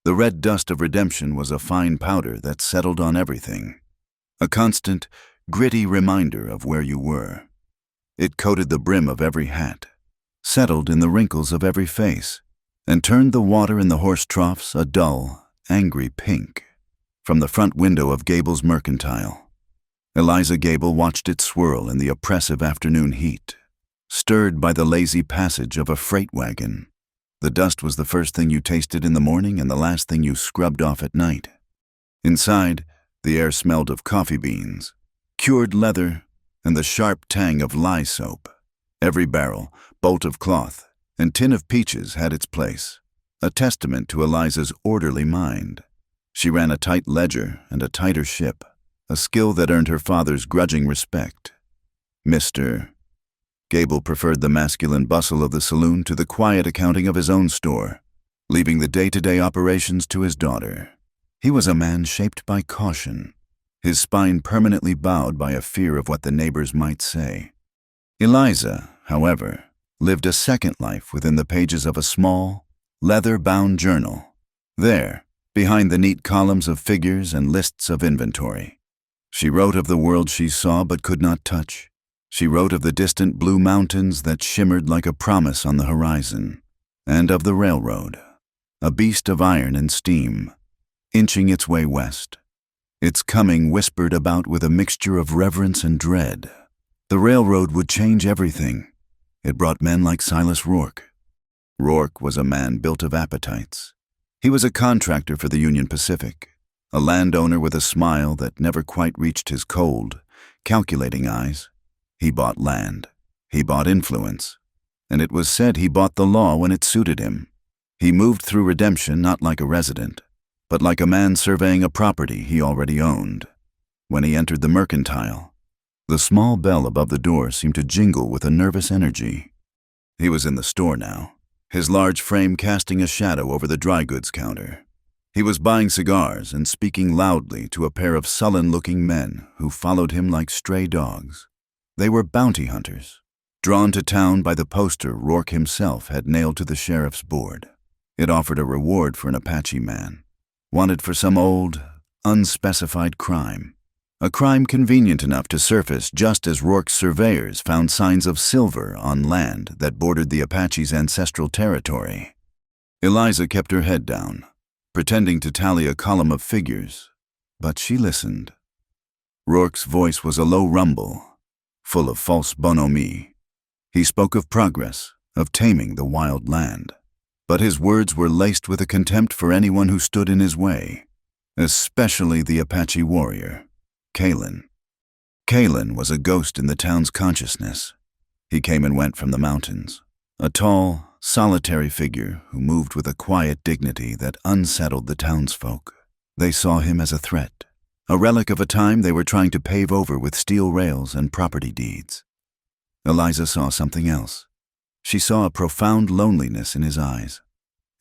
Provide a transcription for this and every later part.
The red dust of redemption was a fine powder that settled on everything. A constant, gritty reminder of where you were. It coated the brim of every hat, settled in the wrinkles of every face, and turned the water in the horse troughs a dull, angry pink. From the front window of Gable's mercantile, Eliza Gable watched it swirl in the oppressive afternoon heat, stirred by the lazy passage of a freight wagon. The dust was the first thing you tasted in the morning and the last thing you scrubbed off at night. Inside, the air smelled of coffee beans, cured leather, and the sharp tang of lye soap. Every barrel, bolt of cloth, and tin of peaches had its place, a testament to Eliza's orderly mind. She ran a tight ledger and a tighter ship, a skill that earned her father's grudging respect. Mr. Gable preferred the masculine bustle of the saloon to the quiet accounting of his own store, leaving the day-to-day operations to his daughter. He was a man shaped by caution, his spine permanently bowed by a fear of what the neighbors might say. Eliza, however, lived a second life within the pages of a small, leather-bound journal. There, behind the neat columns of figures and lists of inventory, she wrote of the world she saw but could not touch. She wrote of the distant blue mountains that shimmered like a promise on the horizon, and of the railroad, a beast of iron and steam, inching its way west. Its coming whispered about with a mixture of reverence and dread. The railroad would change everything. It brought men like Silas Rourke. Rourke was a man built of appetites. He was a contractor for the Union Pacific, a landowner with a smile that never quite reached his cold, calculating eyes. He bought land. He bought influence. And it was said he bought the law when it suited him. He moved through redemption not like a resident, but like a man surveying a property he already owned. When he entered the mercantile, the small bell above the door seemed to jingle with a nervous energy. He was in the store now, his large frame casting a shadow over the dry goods counter. He was buying cigars and speaking loudly to a pair of sullen-looking men who followed him like stray dogs. They were bounty hunters, drawn to town by the poster Rourke himself had nailed to the sheriff's board. It offered a reward for an Apache man, wanted for some old, unspecified crime. A crime convenient enough to surface just as Rourke's surveyors found signs of silver on land that bordered the Apache's ancestral territory. Eliza kept her head down, pretending to tally a column of figures, but she listened. Rourke's voice was a low rumble, full of false bonhomie. He spoke of progress, of taming the wild land, but his words were laced with a contempt for anyone who stood in his way, especially the Apache warrior, Kalen. Kalen was a ghost in the town's consciousness. He came and went from the mountains, a tall, solitary figure who moved with a quiet dignity that unsettled the townsfolk. They saw him as a threat, a relic of a time they were trying to pave over with steel rails and property deeds. Eliza saw something else. She saw a profound loneliness in his eyes,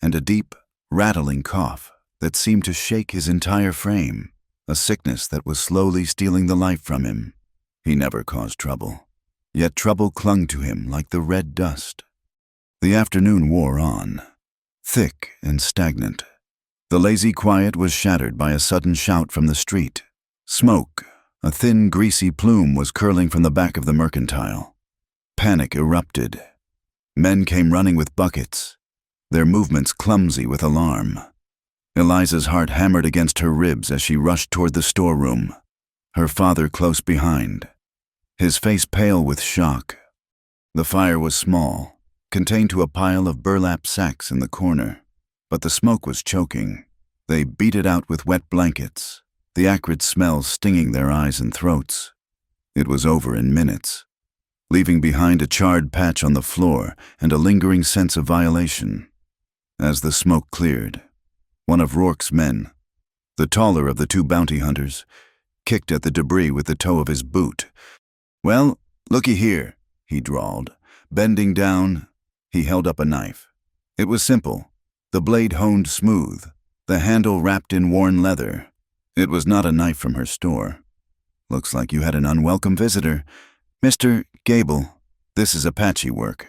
and a deep, rattling cough that seemed to shake his entire frame, a sickness that was slowly stealing the life from him. He never caused trouble, yet trouble clung to him like the red dust. The afternoon wore on, thick and stagnant. The lazy quiet was shattered by a sudden shout from the street. Smoke, a thin, greasy plume, was curling from the back of the mercantile. Panic erupted. Men came running with buckets, their movements clumsy with alarm. Eliza's heart hammered against her ribs as she rushed toward the storeroom, her father close behind, his face pale with shock. The fire was small, contained to a pile of burlap sacks in the corner, but the smoke was choking. They beat it out with wet blankets, the acrid smell stinging their eyes and throats. It was over in minutes, leaving behind a charred patch on the floor and a lingering sense of violation. As the smoke cleared, one of Rourke's men, the taller of the two bounty hunters, kicked at the debris with the toe of his boot. "Well, looky here," he drawled. Bending down, he held up a knife. It was simple, the blade honed smooth, the handle wrapped in worn leather. It was not a knife from her store. "Looks like you had an unwelcome visitor. Mr. Gable, this is Apache work."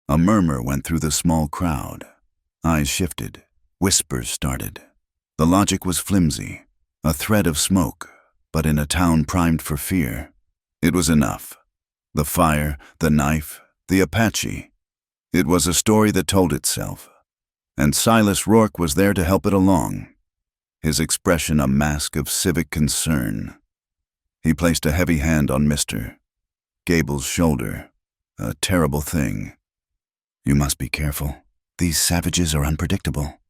A murmur went through the small crowd. Eyes shifted, Whispers started. The logic was flimsy, a thread of smoke, but in a town primed for fear, it was enough. The fire, the knife, the Apache. It was a story that told itself, and Silas Rourke was there to help it along, his expression a mask of civic concern. He placed a heavy hand on Mr. Gable's shoulder. A terrible thing. "You must be careful. These savages are unpredictable."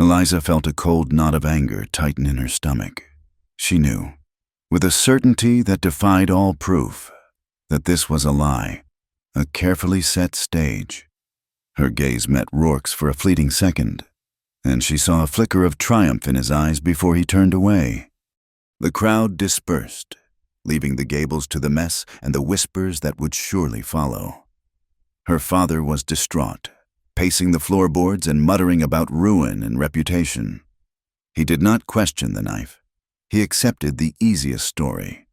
Eliza felt a cold knot of anger tighten in her stomach. She knew, with a certainty that defied all proof, that this was a lie, a carefully set stage. Her gaze met Rourke's for a fleeting second, and she saw a flicker of triumph in his eyes before he turned away. The crowd dispersed, leaving the Gables to the mess and the whispers that would surely follow. Her father was distraught, pacing the floorboards and muttering about ruin and reputation. He did not question the knife. He accepted the easiest story,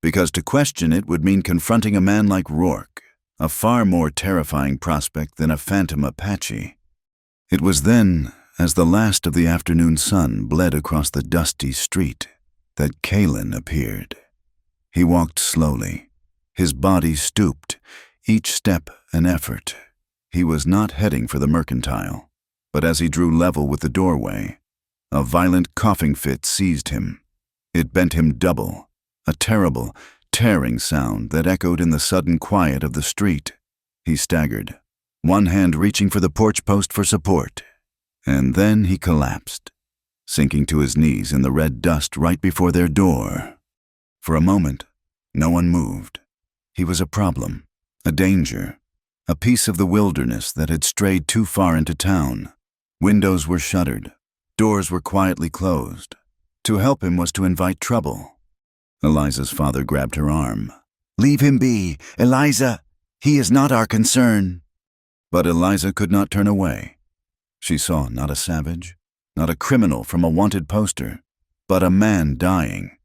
because to question it would mean confronting a man like Rourke, a far more terrifying prospect than a phantom Apache. It was then, as the last of the afternoon sun bled across the dusty street, that Kalen appeared. He walked slowly, his body stooped, each step an effort. He was not heading for the mercantile, but as he drew level with the doorway, a violent coughing fit seized him. It bent him double, a terrible, tearing sound that echoed in the sudden quiet of the street. He staggered, one hand reaching for the porch post for support, and then he collapsed, sinking to his knees in the red dust right before their door. For a moment, no one moved. He was a problem, a danger, a piece of the wilderness that had strayed too far into town. Windows were shuttered, doors were quietly closed. To help him was to invite trouble. Eliza's father grabbed her arm. "Leave him be, Eliza. He is not our concern." But Eliza could not turn away. She saw not a savage, not a criminal from a wanted poster, but a man dying.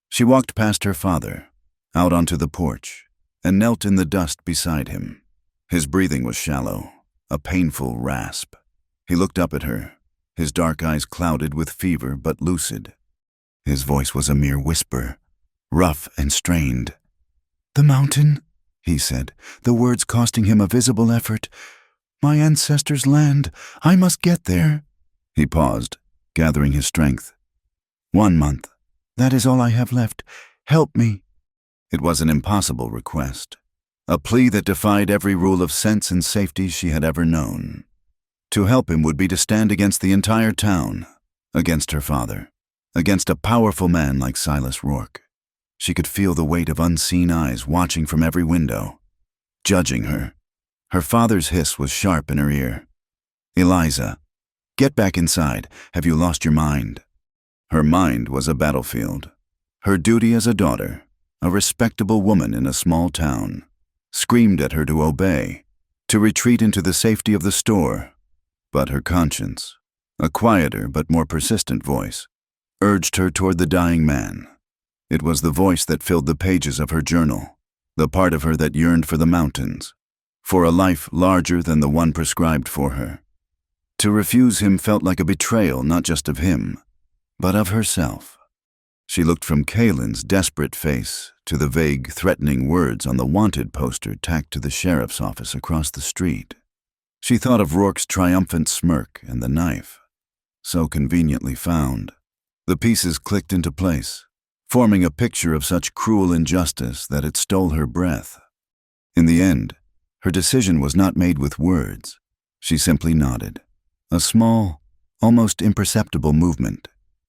She walked past her father, out onto the porch, and knelt in the dust beside him. His breathing was shallow, a painful rasp. He looked up at her, his dark eyes clouded with fever but lucid. His voice was a mere whisper, rough and strained. "The mountain," he said, the words costing him a visible effort. "My ancestors' land. I must get there." He paused, gathering his strength. 1 month. That is all I have left. Help me." It was an impossible request, a plea that defied every rule of sense and safety she had ever known. To help him would be to stand against the entire town, against her father, against a powerful man like Silas Rourke. She could feel the weight of unseen eyes watching from every window, judging her. Her father's hiss was sharp in her ear. "Eliza, get back inside. Have you lost your mind?" Her mind was a battlefield. Her duty as a daughter, a respectable woman in a small town, screamed at her to obey, to retreat into the safety of the store. But her conscience, a quieter but more persistent voice, urged her toward the dying man. It was the voice that filled the pages of her journal, the part of her that yearned for the mountains, for a life larger than the one prescribed for her. To refuse him felt like a betrayal not just of him, but of herself. She looked from Kalen's desperate face to the vague, threatening words on the wanted poster tacked to the sheriff's office across the street. She thought of Rourke's triumphant smirk and the knife, so conveniently found. The pieces clicked into place, forming a picture of such cruel injustice that it stole her breath. In the end, her decision was not made with words. She simply nodded, a small, almost imperceptible movement.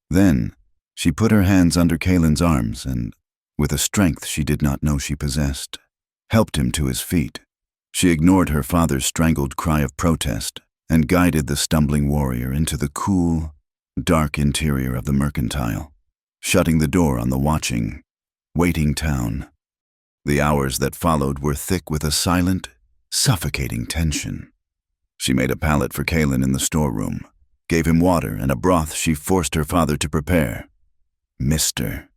Then, she put her hands under Kalen's arms and, with a strength she did not know she possessed, helped him to his feet. She ignored her father's strangled cry of protest and guided the stumbling warrior into the cool, dark interior of the mercantile, shutting the door on the watching, waiting town. The hours that followed were thick with a silent, suffocating tension. She made a pallet for Kalen in the storeroom, gave him water and a broth she forced her father to prepare. "Mister."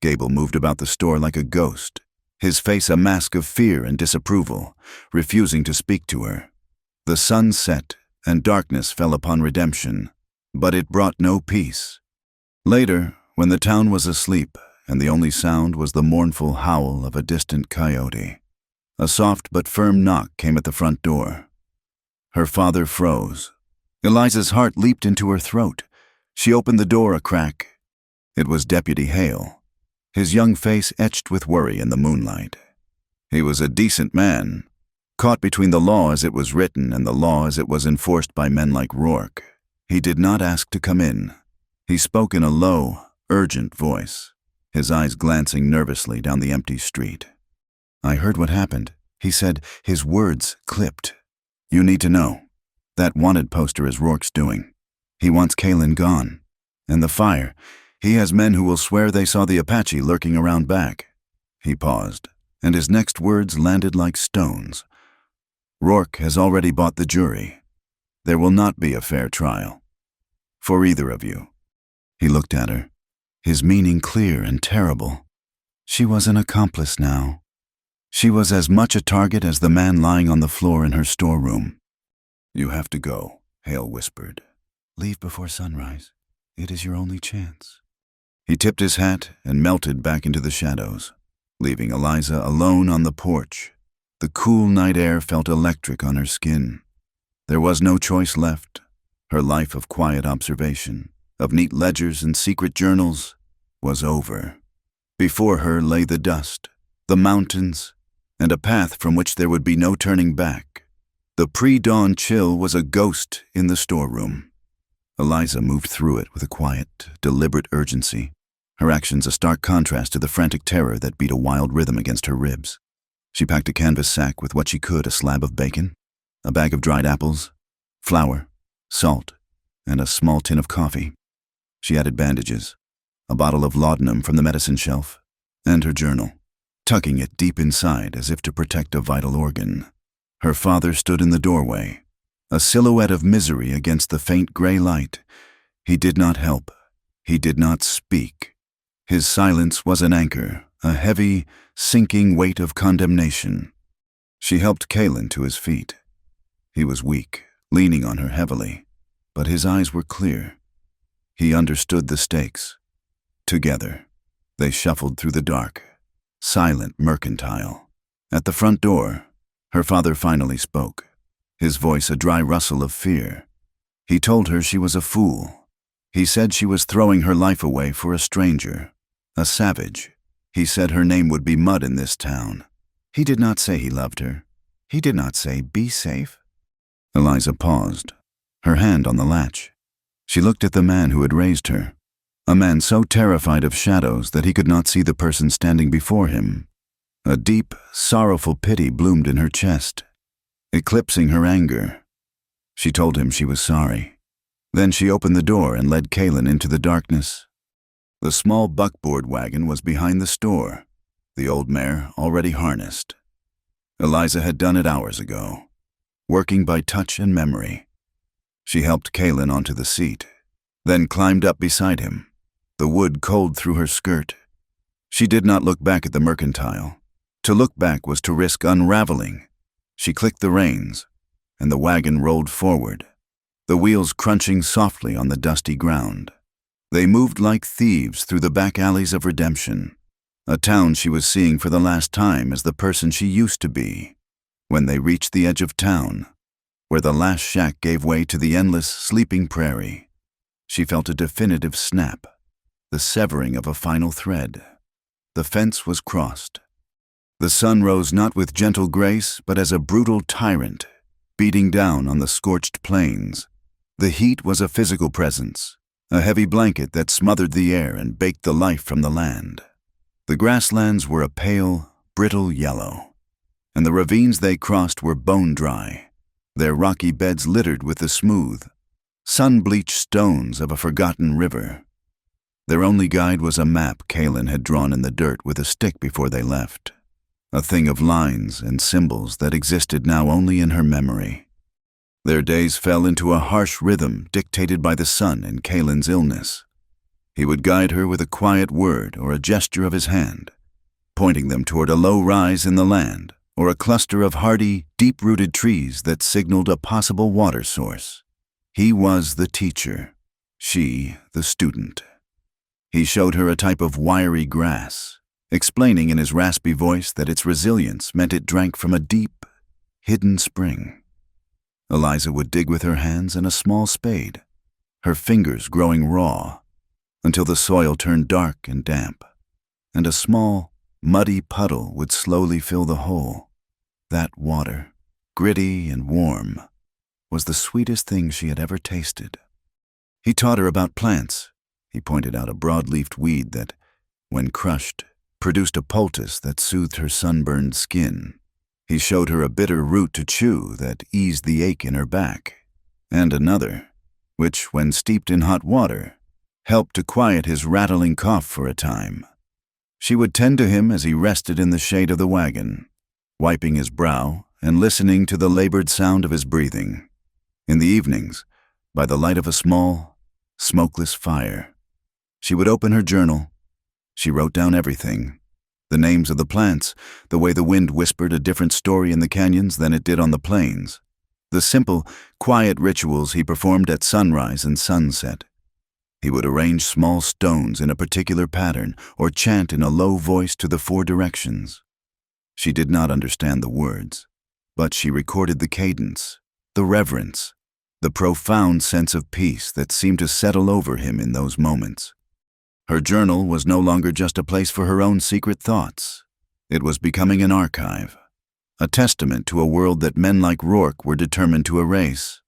Gable moved about the store like a ghost, his face a mask of fear and disapproval, refusing to speak to her. The sun set, and darkness fell upon redemption, but it brought no peace. Later, when the town was asleep and the only sound was the mournful howl of a distant coyote, a soft but firm knock came at the front door. Her father froze. Eliza's heart leaped into her throat. She opened the door a crack. It was Deputy Hale, his young face etched with worry in the moonlight. He was a decent man, caught between the law as it was written and the law as it was enforced by men like Rourke. He did not ask to come in. He spoke in a low, urgent voice, his eyes glancing nervously down the empty street. "I heard what happened," he said, his words clipped. "You need to know. That wanted poster is Rourke's doing. He wants Kaylin gone. And the fire, he has men who will swear they saw the Apache lurking around back." He paused, and his next words landed like stones. "Rourke has already bought the jury. There will not be a fair trial. For either of you." He looked at her, his meaning clear and terrible. She was an accomplice now. She was as much a target as the man lying on the floor in her storeroom. "You have to go," Hale whispered. "Leave before sunrise. It is your only chance." He tipped his hat and melted back into the shadows, leaving Eliza alone on the porch. The cool night air felt electric on her skin. There was no choice left. Her life of quiet observation, of neat ledgers and secret journals, was over. Before her lay the dust, the mountains, and a path from which there would be no turning back. The pre-dawn chill was a ghost in the storeroom. Eliza moved through it with a quiet, deliberate urgency, her actions a stark contrast to the frantic terror that beat a wild rhythm against her ribs. She packed a canvas sack with what she could: a slab of bacon, a bag of dried apples, flour, salt, and a small tin of coffee. She added bandages, a bottle of laudanum from the medicine shelf, and her journal, tucking it deep inside as if to protect a vital organ. Her father stood in the doorway, a silhouette of misery against the faint gray light. He did not help. He did not speak. His silence was an anchor, a heavy, sinking weight of condemnation. She helped Kaylin to his feet. He was weak, leaning on her heavily, but his eyes were clear. He understood the stakes. Together, they shuffled through the dark, silent, mercantile. At the front door, her father finally spoke, his voice a dry rustle of fear. He told her she was a fool. He said she was throwing her life away for a stranger, a savage. He said her name would be mud in this town. He did not say he loved her. He did not say, "Be safe." Eliza paused, her hand on the latch. She looked at the man who had raised her, a man so terrified of shadows that he could not see the person standing before him. A deep, sorrowful pity bloomed in her chest, eclipsing her anger. She told him she was sorry. Then she opened the door and led Kaylin into the darkness. The small buckboard wagon was behind the store, the old mare already harnessed. Eliza had done it hours ago, working by touch and memory. She helped Kaylin onto the seat, then climbed up beside him, the wood cold through her skirt. She did not look back at the mercantile. To look back was to risk unraveling. She clicked the reins, and the wagon rolled forward, the wheels crunching softly on the dusty ground. They moved like thieves through the back alleys of redemption, a town she was seeing for the last time as the person she used to be. When they reached the edge of town, where the last shack gave way to the endless, sleeping prairie, she felt a definitive snap, the severing of a final thread. The fence was crossed. The sun rose not with gentle grace, but as a brutal tyrant, beating down on the scorched plains. The heat was a physical presence, a heavy blanket that smothered the air and baked the life from the land. The grasslands were a pale, brittle yellow, and the ravines they crossed were bone-dry, their rocky beds littered with the smooth, sun-bleached stones of a forgotten river. Their only guide was a map Kaylin had drawn in the dirt with a stick before they left, a thing of lines and symbols that existed now only in her memory. Their days fell into a harsh rhythm dictated by the sun and Kaylin's illness. He would guide her with a quiet word or a gesture of his hand, pointing them toward a low rise in the land or a cluster of hardy, deep-rooted trees that signaled a possible water source. He was the teacher, she the student. He showed her a type of wiry grass, explaining in his raspy voice that its resilience meant it drank from a deep, hidden spring. Eliza would dig with her hands and a small spade, her fingers growing raw, until the soil turned dark and damp, and a small, muddy puddle would slowly fill the hole. That water, gritty and warm, was the sweetest thing she had ever tasted. He taught her about plants. He pointed out a broad-leafed weed that, when crushed, produced a poultice that soothed her sunburned skin. He showed her a bitter root to chew that eased the ache in her back, and another, which, when steeped in hot water, helped to quiet his rattling cough for a time. She would tend to him as he rested in the shade of the wagon, wiping his brow and listening to the labored sound of his breathing. In the evenings, by the light of a small, smokeless fire, she would open her journal. She wrote down everything: the names of the plants, the way the wind whispered a different story in the canyons than it did on the plains, the simple, quiet rituals he performed at sunrise and sunset. He would arrange small stones in a particular pattern or chant in a low voice to the 4 directions. She did not understand the words, but she recorded the cadence, the reverence, the profound sense of peace that seemed to settle over him in those moments. Her journal was no longer just a place for her own secret thoughts. It was becoming an archive, a testament to a world that men like Rourke were determined to erase.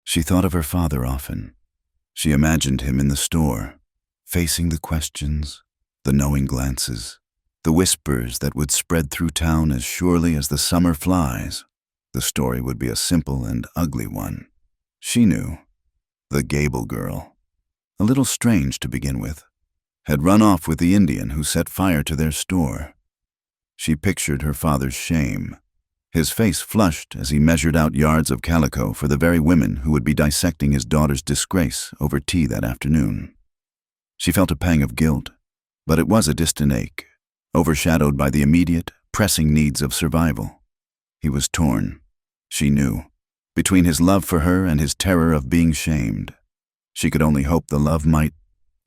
She thought of her father often. She imagined him in the store, facing the questions, the knowing glances, the whispers that would spread through town as surely as the summer flies. The story would be a simple and ugly one. She knew. The Gable girl, a little strange to begin with, had run off with the Indian who set fire to their store. She pictured her father's shame, his face flushed as he measured out yards of calico for the very women who would be dissecting his daughter's disgrace over tea that afternoon. She felt a pang of guilt, but it was a distant ache, overshadowed by the immediate, pressing needs of survival. He was torn, she knew, between his love for her and his terror of being shamed. She could only hope the love might,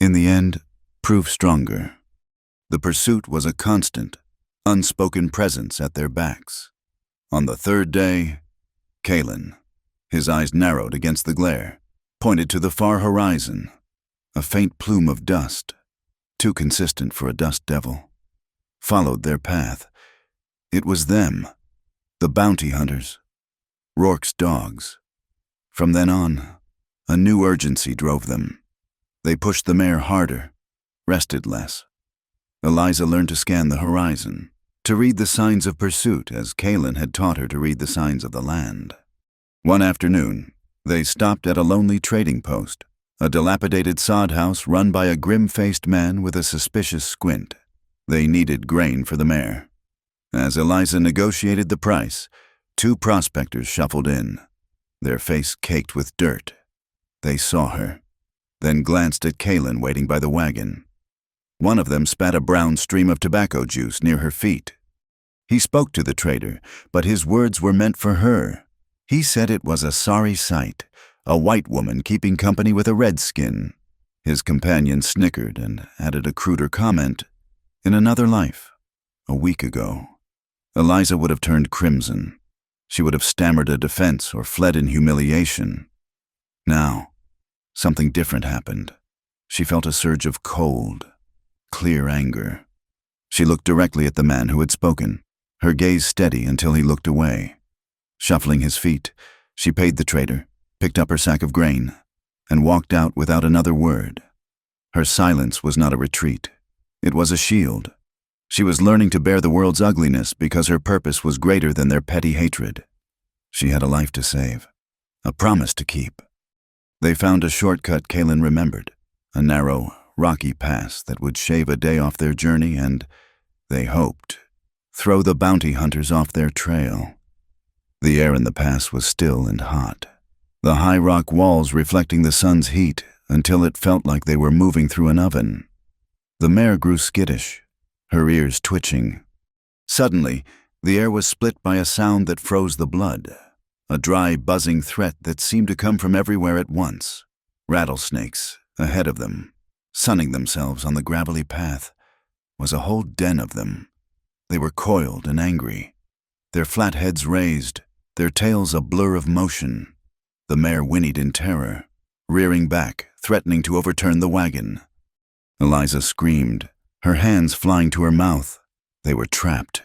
in the end, prove stronger. The pursuit was a constant, unspoken presence at their backs. On the 3rd day, Kalen, his eyes narrowed against the glare, pointed to the far horizon, a faint plume of dust, too consistent for a dust devil, followed their path. It was them, the bounty hunters, Rourke's dogs. From then on, a new urgency drove them. They pushed the mare harder, rested less. Eliza learned to scan the horizon, to read the signs of pursuit as Kalen had taught her to read the signs of the land. One afternoon, they stopped at a lonely trading post, a dilapidated sod house run by a grim-faced man with a suspicious squint. They needed grain for the mare. As Eliza negotiated the price, 2 prospectors shuffled in, their face caked with dirt. They saw her, then glanced at Kalen waiting by the wagon. One of them spat a brown stream of tobacco juice near her feet. He spoke to the trader, but his words were meant for her. He said it was a sorry sight, a white woman keeping company with a redskin. His companion snickered and added a cruder comment. In another life, a week ago, Eliza would have turned crimson. She would have stammered a defense or fled in humiliation. Now, something different happened. She felt a surge of cold, clear anger. She looked directly at the man who had spoken, her gaze steady until he looked away. Shuffling his feet, she paid the trader, picked up her sack of grain, and walked out without another word. Her silence was not a retreat. It was a shield. She was learning to bear the world's ugliness because her purpose was greater than their petty hatred. She had a life to save, a promise to keep. They found a shortcut Kalen remembered, a narrow, rocky pass that would shave a day off their journey and, they hoped, throw the bounty hunters off their trail. The air in the pass was still and hot, the high rock walls reflecting the sun's heat until it felt like they were moving through an oven. The mare grew skittish, her ears twitching. Suddenly, The air was split by a sound that froze the blood, a dry, buzzing threat that seemed to come from everywhere at once. Rattlesnakes, ahead of them, sunning themselves on the gravelly path, was a whole den of them. They were coiled and angry, their flat heads raised, their tails a blur of motion. The mare whinnied in terror, rearing back, threatening to overturn the wagon. Eliza screamed, her hands flying to her mouth. They were trapped.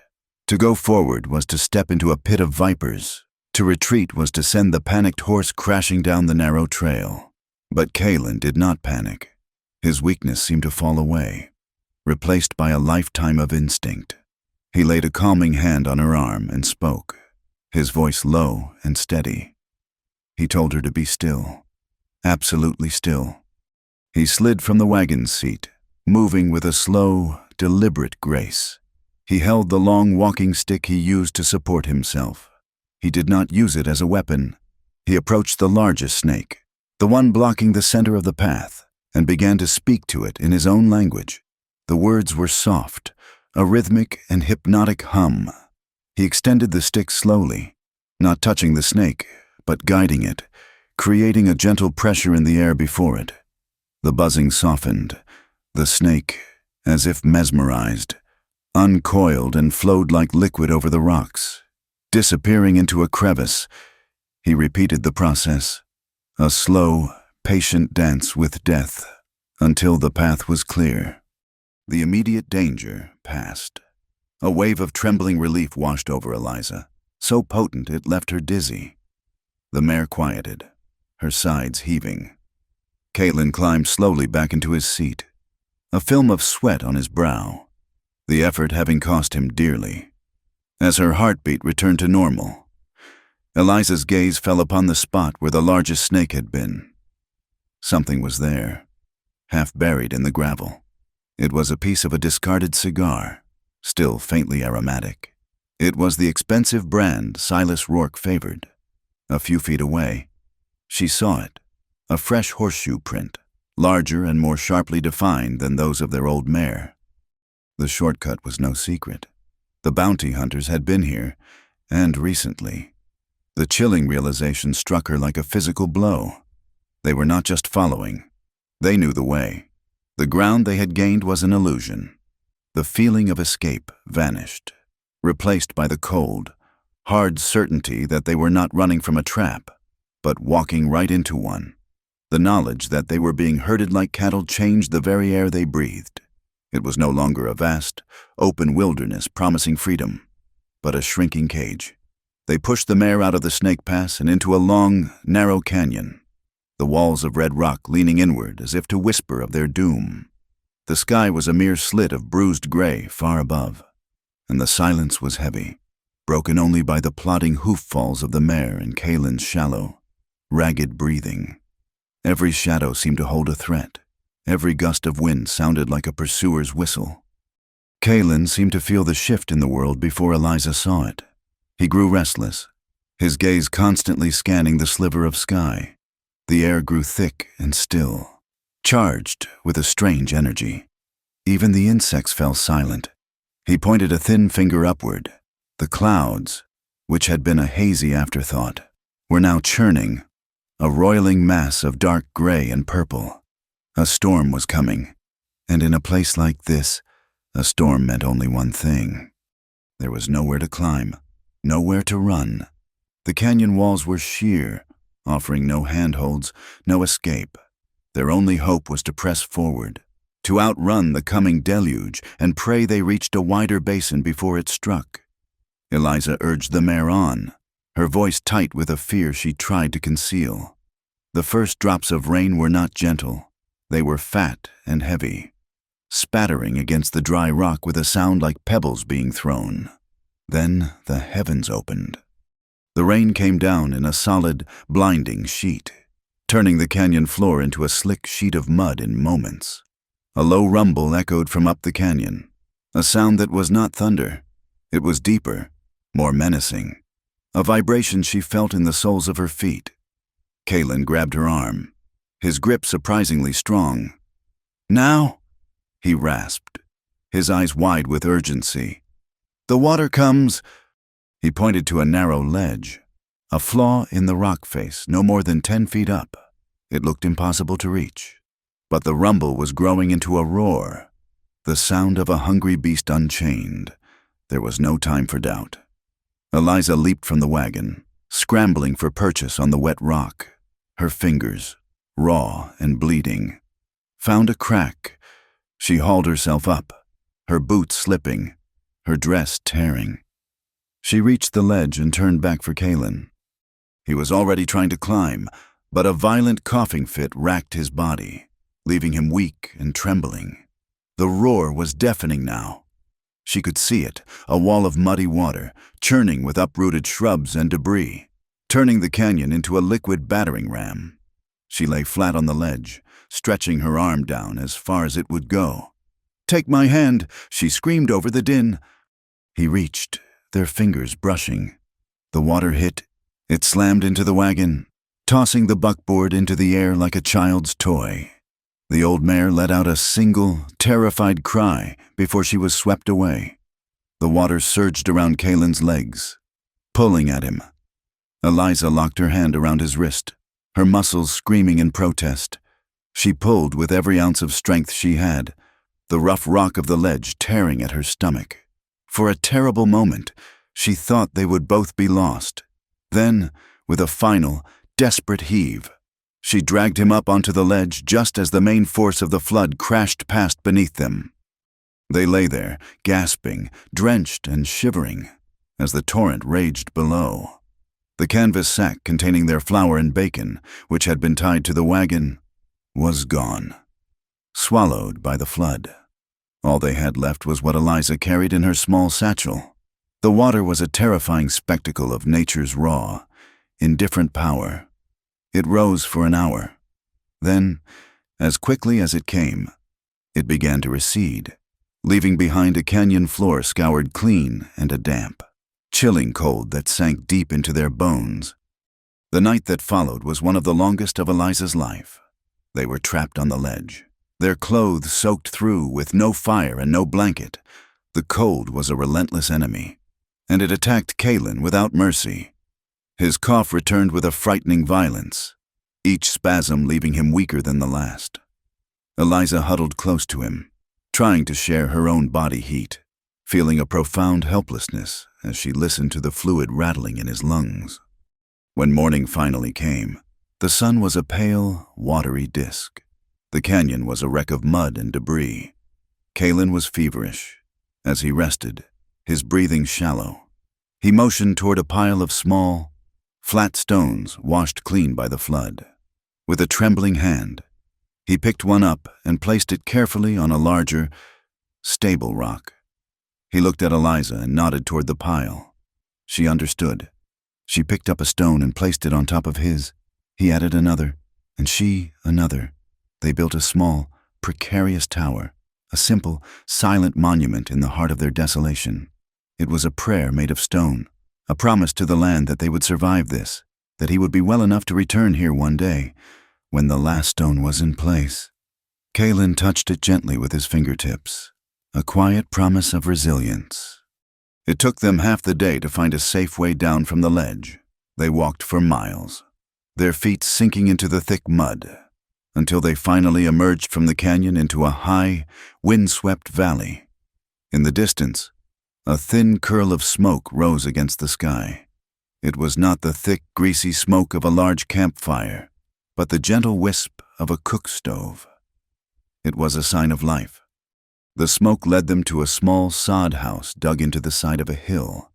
To go forward was to step into a pit of vipers. To retreat was to send the panicked horse crashing down the narrow trail. But Kalen did not panic. His weakness seemed to fall away, replaced by a lifetime of instinct. He laid a calming hand on her arm and spoke, his voice low and steady. He told her to be still, absolutely still. He slid from the wagon seat, moving with a slow, deliberate grace. He held the long walking stick he used to support himself. He did not use it as a weapon. He approached the largest snake, the one blocking the center of the path, and began to speak to it in his own language. The words were soft, a rhythmic and hypnotic hum. He extended the stick slowly, not touching the snake, but guiding it, creating a gentle pressure in the air before it. The buzzing softened. The snake, as if mesmerized, uncoiled and flowed like liquid over the rocks. Disappearing into a crevice, he repeated the process, a slow, patient dance with death, until the path was clear. The immediate danger passed. A wave of trembling relief washed over Eliza, so potent it left her dizzy. The mare quieted, her sides heaving. Kalen climbed slowly back into his seat, a film of sweat on his brow, the effort having cost him dearly. As her heartbeat returned to normal, Eliza's gaze fell upon the spot where the largest snake had been. Something was there, half buried in the gravel. It was a piece of a discarded cigar, still faintly aromatic. It was the expensive brand Silas Rourke favored. A few feet away, she saw it, a fresh horseshoe print, larger and more sharply defined than those of their old mare. The shortcut was no secret. The bounty hunters had been here, and recently. The chilling realization struck her like a physical blow. They were not just following. They knew the way. The ground they had gained was an illusion. The feeling of escape vanished, replaced by the cold, hard certainty that they were not running from a trap, but walking right into one. The knowledge that they were being herded like cattle changed the very air they breathed. It was no longer a vast, open wilderness promising freedom, but a shrinking cage. They pushed the mare out of the snake pass and into a long, narrow canyon, the walls of red rock leaning inward as if to whisper of their doom. The sky was a mere slit of bruised gray far above, and the silence was heavy, broken only by the plodding hoof falls of the mare and Kalen's shallow, ragged breathing. Every shadow seemed to hold a threat. Every gust of wind sounded like a pursuer's whistle. Kalen seemed to feel the shift in the world before Eliza saw it. He grew restless, his gaze constantly scanning the sliver of sky. The air grew thick and still, charged with a strange energy. Even the insects fell silent. He pointed a thin finger upward. The clouds, which had been a hazy afterthought, were now churning, a roiling mass of dark gray and purple. A storm was coming, and in a place like this, a storm meant only one thing. There was nowhere to climb, nowhere to run. The canyon walls were sheer, offering no handholds, no escape. Their only hope was to press forward, to outrun the coming deluge and pray they reached a wider basin before it struck. Eliza urged the mare on, her voice tight with a fear she tried to conceal. The first drops of rain were not gentle. They were fat and heavy, spattering against the dry rock with a sound like pebbles being thrown. Then the heavens opened. The rain came down in a solid, blinding sheet, turning the canyon floor into a slick sheet of mud in moments. A low rumble echoed from up the canyon, a sound that was not thunder. It was deeper, more menacing, a vibration she felt in the soles of her feet. Kalen grabbed her arm, his grip surprisingly strong. "Now?" he rasped, his eyes wide with urgency. "The water comes He pointed to a narrow ledge, a flaw in the rock face no more than 10 feet up. It looked impossible to reach. But the rumble was growing into a roar, the sound of a hungry beast unchained. There was no time for doubt. Eliza leaped from the wagon, scrambling for purchase on the wet rock. Her fingers, raw and bleeding, found a crack. She hauled herself up, her boots slipping, her dress tearing. She reached the ledge and turned back for Kalen. He was already trying to climb, but a violent coughing fit racked his body, leaving him weak and trembling. The roar was deafening now. She could see it, a wall of muddy water, churning with uprooted shrubs and debris, turning the canyon into a liquid battering ram. She lay flat on the ledge, stretching her arm down as far as it would go. "Take my hand," she screamed over the din. He reached, their fingers brushing. The water hit. It slammed into the wagon, tossing the buckboard into the air like a child's toy. The old mare let out a single, terrified cry before she was swept away. The water surged around Kalen's legs, pulling at him. Eliza locked her hand around his wrist, her muscles screaming in protest. She pulled with every ounce of strength she had, the rough rock of the ledge tearing at her stomach. For a terrible moment, she thought they would both be lost. Then, with a final, desperate heave, she dragged him up onto the ledge just as the main force of the flood crashed past beneath them. They lay there, gasping, drenched and shivering, as the torrent raged below. The canvas sack containing their flour and bacon, which had been tied to the wagon, was gone, swallowed by the flood. All they had left was what Eliza carried in her small satchel. The water was a terrifying spectacle of nature's raw, indifferent power. It rose for an hour. Then, as quickly as it came, it began to recede, leaving behind a canyon floor scoured clean and a damp, chilling cold that sank deep into their bones. The night that followed was one of the longest of Eliza's life. They were trapped on the ledge, their clothes soaked through with no fire and no blanket. The cold was a relentless enemy, and it attacked Kalen without mercy. His cough returned with a frightening violence, each spasm leaving him weaker than the last. Eliza huddled close to him, trying to share her own body heat, feeling a profound helplessness as she listened to the fluid rattling in his lungs. When morning finally came, the sun was a pale, watery disk. The canyon was a wreck of mud and debris. Kalen was feverish. As he rested, his breathing shallow, he motioned toward a pile of small, flat stones washed clean by the flood. With a trembling hand, he picked one up and placed it carefully on a larger, stable rock. He looked at Eliza and nodded toward the pile. She understood. She picked up a stone and placed it on top of his. He added another, and she another. They built a small, precarious tower, a simple, silent monument in the heart of their desolation. It was a prayer made of stone, a promise to the land that they would survive this, that he would be well enough to return here one day, when the last stone was in place. Kalen touched it gently with his fingertips, a quiet promise of resilience. It took them half the day to find a safe way down from the ledge. They walked for miles, their feet sinking into the thick mud, until they finally emerged from the canyon into a high, wind-swept valley. In the distance, a thin curl of smoke rose against the sky. It was not the thick, greasy smoke of a large campfire, but the gentle wisp of a cook stove. It was a sign of life. The smoke led them to a small sod house dug into the side of a hill,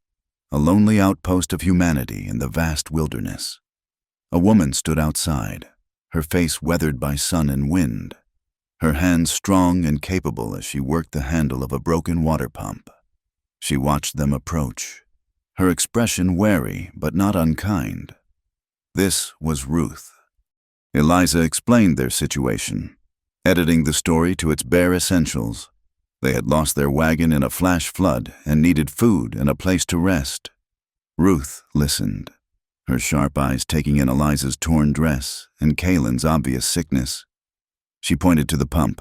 a lonely outpost of humanity in the vast wilderness. A woman stood outside, her face weathered by sun and wind, her hands strong and capable as she worked the handle of a broken water pump. She watched them approach, her expression wary but not unkind. This was Ruth. Eliza explained their situation, editing the story to its bare essentials. They had lost their wagon in a flash flood and needed food and a place to rest. Ruth listened, her sharp eyes taking in Eliza's torn dress and Kalen's obvious sickness. She pointed to the pump.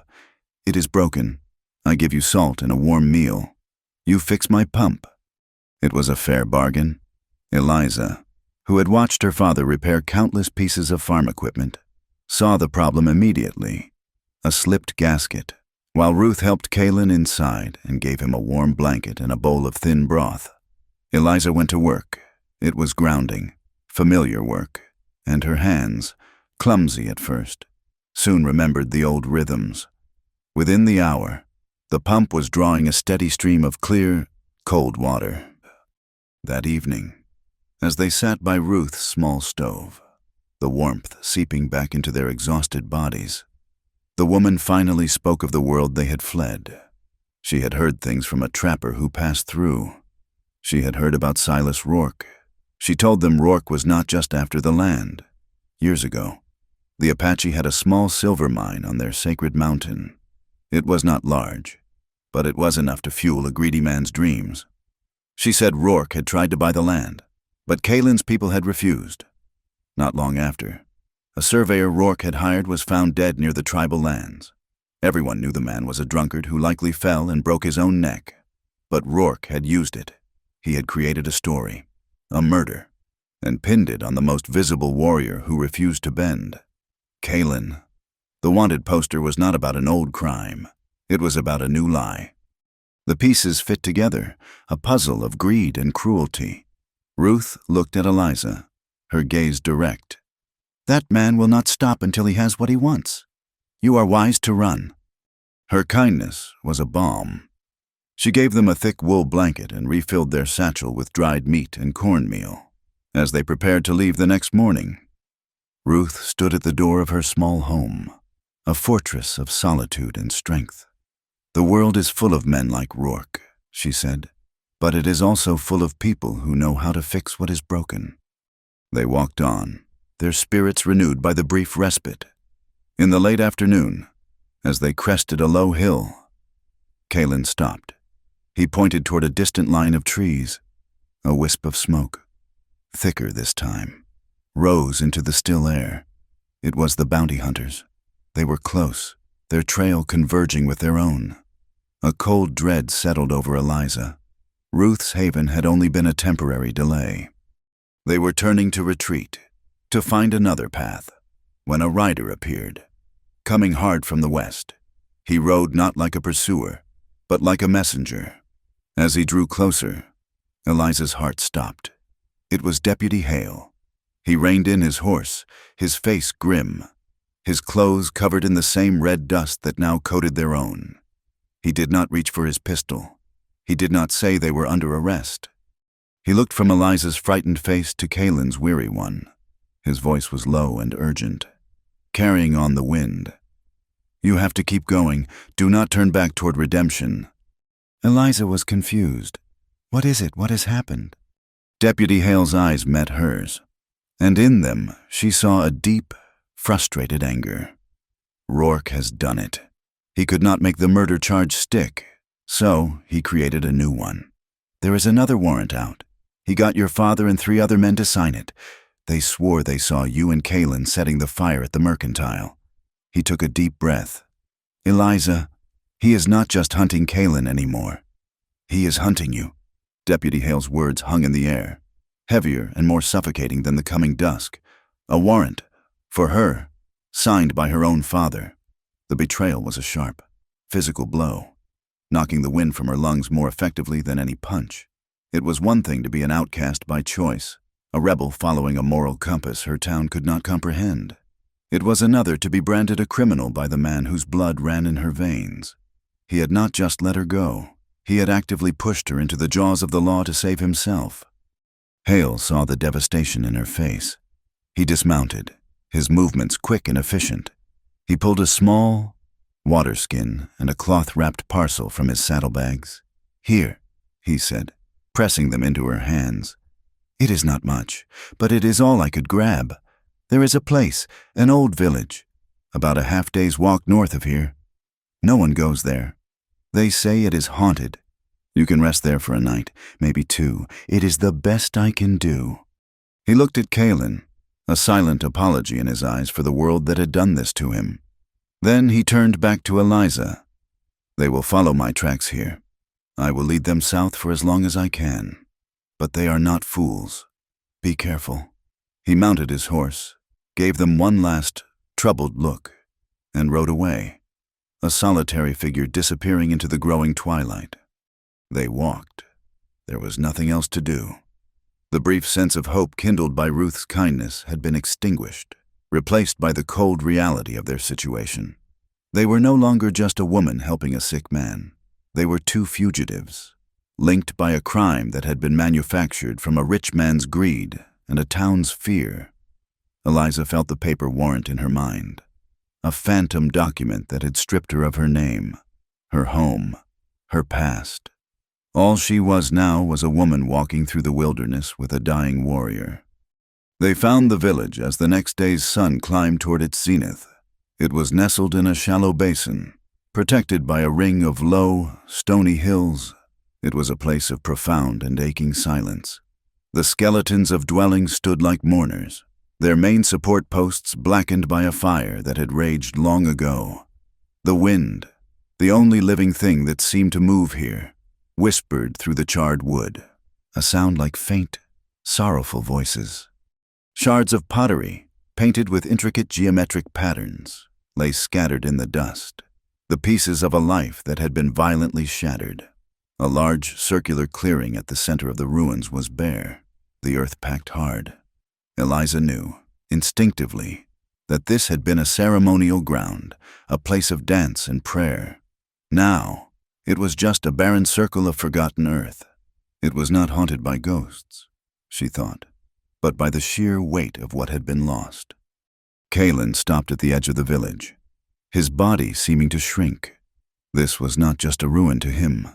"It is broken. I give you salt and a warm meal. You fix my pump." It was a fair bargain. Eliza, who had watched her father repair countless pieces of farm equipment, saw the problem immediately: a slipped gasket. While Ruth helped Kaylin inside and gave him a warm blanket and a bowl of thin broth, Eliza went to work. It was grounding, familiar work, and her hands, clumsy at first, soon remembered the old rhythms. Within the hour, the pump was drawing a steady stream of clear, cold water. That evening, as they sat by Ruth's small stove, the warmth seeping back into their exhausted bodies, the woman finally spoke of the world they had fled. She had heard things from a trapper who passed through. She had heard about Silas Rourke. She told them Rourke was not just after the land. Years ago, the Apache had a small silver mine on their sacred mountain. It was not large, but it was enough to fuel a greedy man's dreams. She said Rourke had tried to buy the land, but Kaylin's people had refused. Not long after, a surveyor Rourke had hired was found dead near the tribal lands. Everyone knew the man was a drunkard who likely fell and broke his own neck. But Rourke had used it. He had created a story, a murder, and pinned it on the most visible warrior who refused to bend: Kaylin. The wanted poster was not about an old crime. It was about a new lie. The pieces fit together, a puzzle of greed and cruelty. Ruth looked at Eliza, her gaze direct. "That man will not stop until he has what he wants. You are wise to run." Her kindness was a balm. She gave them a thick wool blanket and refilled their satchel with dried meat and cornmeal. As they prepared to leave the next morning, Ruth stood at the door of her small home, a fortress of solitude and strength. "The world is full of men like Rourke," she said, "but it is also full of people who know how to fix what is broken." They walked on, their spirits renewed by the brief respite. In the late afternoon, as they crested a low hill, Kaylin stopped. He pointed toward a distant line of trees. A wisp of smoke, thicker this time, rose into the still air. It was the bounty hunters. They were close, their trail converging with their own. A cold dread settled over Eliza. Ruth's haven had only been a temporary delay. They were turning to retreat, to find another path, when a rider appeared, coming hard from the west. He rode not like a pursuer, but like a messenger. As he drew closer, Eliza's heart stopped. It was Deputy Hale. He reined in his horse, his face grim, his clothes covered in the same red dust that now coated their own. He did not reach for his pistol. He did not say they were under arrest. He looked from Eliza's frightened face to Kaylin's weary one. His voice was low and urgent, carrying on the wind. "You have to keep going. Do not turn back toward redemption." Eliza was confused. "What is it? What has happened?" Deputy Hale's eyes met hers, and in them she saw a deep, frustrated anger. Rourke has done it. He could not make the murder charge stick, so he created a new one. "There is another warrant out. He got your father and 3 other men to sign it. They swore they saw you and Kaylin setting the fire at the mercantile." He took a deep breath. "Eliza, he is not just hunting Kaylin anymore. He is hunting you." Deputy Hale's words hung in the air, heavier and more suffocating than the coming dusk. A warrant, for her, signed by her own father. The betrayal was a sharp, physical blow, knocking the wind from her lungs more effectively than any punch. It was one thing to be an outcast by choice, a rebel following a moral compass her town could not comprehend. It was another to be branded a criminal by the man whose blood ran in her veins. He had not just let her go. He had actively pushed her into the jaws of the law to save himself. Hale saw the devastation in her face. He dismounted, his movements quick and efficient. He pulled a small water skin and a cloth-wrapped parcel from his saddlebags. "Here," he said, pressing them into her hands. "It is not much, but it is all I could grab. There is a place, an old village, about a half-day's walk north of here. No one goes there. They say it is haunted. You can rest there for a night, maybe 2. It is the best I can do." He looked at Kaylin, a silent apology in his eyes for the world that had done this to him. Then he turned back to Eliza. "They will follow my tracks here. I will lead them south for as long as I can." but they are not fools. Be careful." He mounted his horse, gave them one last, troubled look, and rode away, a solitary figure disappearing into the growing twilight. They walked. There was nothing else to do. The brief sense of hope kindled by Ruth's kindness had been extinguished, replaced by the cold reality of their situation. They were no longer just a woman helping a sick man. They were two fugitives, linked by a crime that had been manufactured from a rich man's greed and a town's fear. Eliza felt the paper warrant in her mind, a phantom document that had stripped her of her name, her home, her past. All she was now was a woman walking through the wilderness with a dying warrior. They found the village as the next day's sun climbed toward its zenith. It was nestled in a shallow basin, protected by a ring of low, stony hills. It was a place of profound and aching silence. The skeletons of dwellings stood like mourners, their main support posts blackened by a fire that had raged long ago. The wind, the only living thing that seemed to move here, whispered through the charred wood, a sound like faint, sorrowful voices. Shards of pottery, painted with intricate geometric patterns, lay scattered in the dust, the pieces of a life that had been violently shattered. A large circular clearing at the center of the ruins was bare, the earth packed hard. Eliza knew, instinctively, that this had been a ceremonial ground, a place of dance and prayer. Now, it was just a barren circle of forgotten earth. It was not haunted by ghosts, she thought, but by the sheer weight of what had been lost. Kalen stopped at the edge of the village, his body seeming to shrink. This was not just a ruin to him.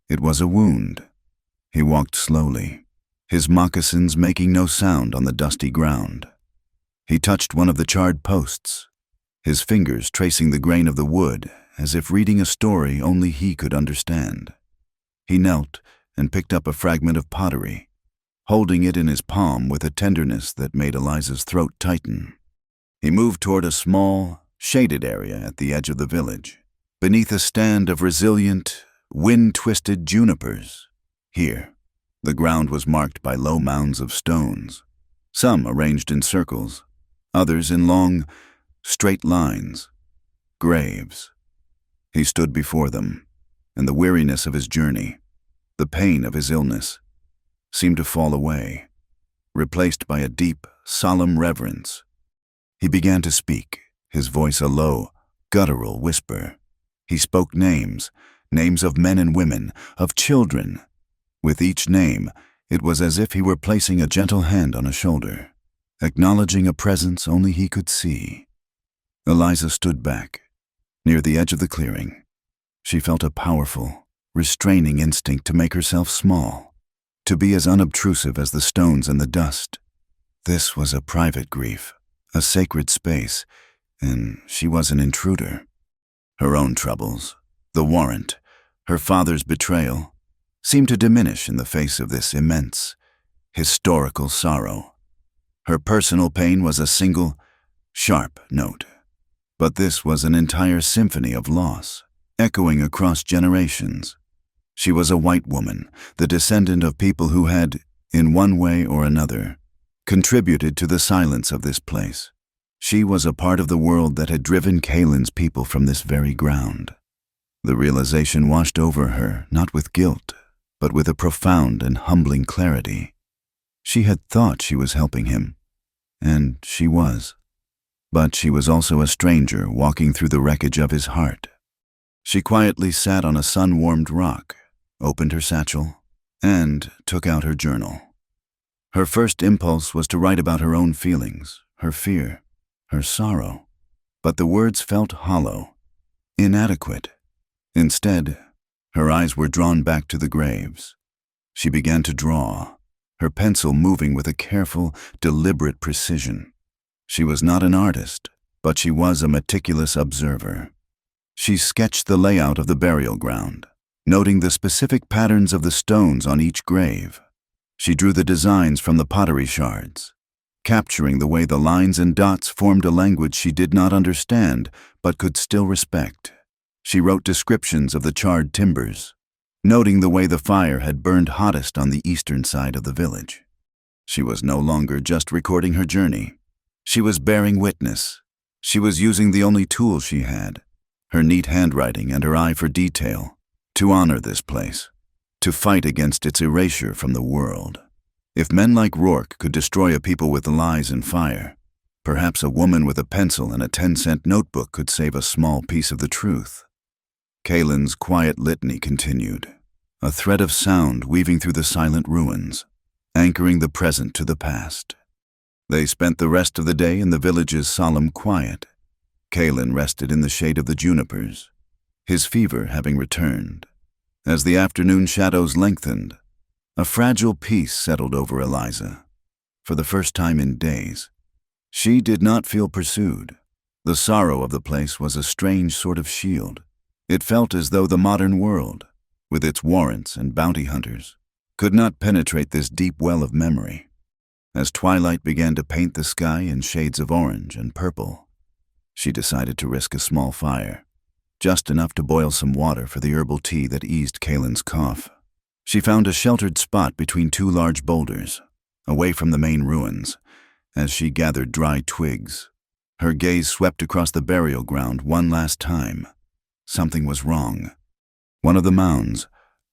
It was a wound. He walked slowly, his moccasins making no sound on the dusty ground. He touched one of the charred posts, his fingers tracing the grain of the wood as if reading a story only he could understand. He knelt and picked up a fragment of pottery, holding it in his palm with a tenderness that made Eliza's throat tighten. He moved toward a small, shaded area at the edge of the village, beneath a stand of resilient, wind-twisted junipers. Here, the ground was marked by low mounds of stones, some arranged in circles, others in long, straight lines, graves. He stood before them, and the weariness of his journey, the pain of his illness, seemed to fall away, replaced by a deep, solemn reverence. He began to speak, his voice a low, guttural whisper. He spoke names of men and women, of children. With each name, it was as if he were placing a gentle hand on a shoulder, acknowledging a presence only he could see. Eliza stood back, near the edge of the clearing. She felt a powerful, restraining instinct to make herself small, to be as unobtrusive as the stones and the dust. This was a private grief, a sacred space, and she was an intruder. Her own troubles, the warrant, her father's betrayal, seemed to diminish in the face of this immense, historical sorrow. Her personal pain was a single, sharp note. But this was an entire symphony of loss, echoing across generations. She was a white woman, the descendant of people who had, in one way or another, contributed to the silence of this place. She was a part of the world that had driven Kalen's people from this very ground. The realization washed over her, not with guilt, but with a profound and humbling clarity. She had thought she was helping him, and she was. But she was also a stranger walking through the wreckage of his heart. She quietly sat on a sun-warmed rock, opened her satchel, and took out her journal. Her first impulse was to write about her own feelings, her fear, her sorrow. But the words felt hollow, inadequate. Instead, her eyes were drawn back to the graves. She began to draw, her pencil moving with a careful, deliberate precision. She was not an artist, but she was a meticulous observer. She sketched the layout of the burial ground, noting the specific patterns of the stones on each grave. She drew the designs from the pottery shards, capturing the way the lines and dots formed a language she did not understand but could still respect. She wrote descriptions of the charred timbers, noting the way the fire had burned hottest on the eastern side of the village. She was no longer just recording her journey. She was bearing witness. She was using the only tool she had, her neat handwriting and her eye for detail, to honor this place, to fight against its erasure from the world. If men like Rourke could destroy a people with lies and fire, perhaps a woman with a pencil and a 10-cent notebook could save a small piece of the truth. Kaylin's quiet litany continued, a thread of sound weaving through the silent ruins, anchoring the present to the past. They spent the rest of the day in the village's solemn quiet. Kaylin rested in the shade of the junipers, his fever having returned. As the afternoon shadows lengthened, a fragile peace settled over Eliza. For the first time in days, she did not feel pursued. The sorrow of the place was a strange sort of shield. It felt as though the modern world, with its warrants and bounty hunters, could not penetrate this deep well of memory. As twilight began to paint the sky in shades of orange and purple, she decided to risk a small fire, just enough to boil some water for the herbal tea that eased Kaylin's cough. She found a sheltered spot between two large boulders, away from the main ruins. As she gathered dry twigs, her gaze swept across the burial ground one last time. Something was wrong. One of the mounds,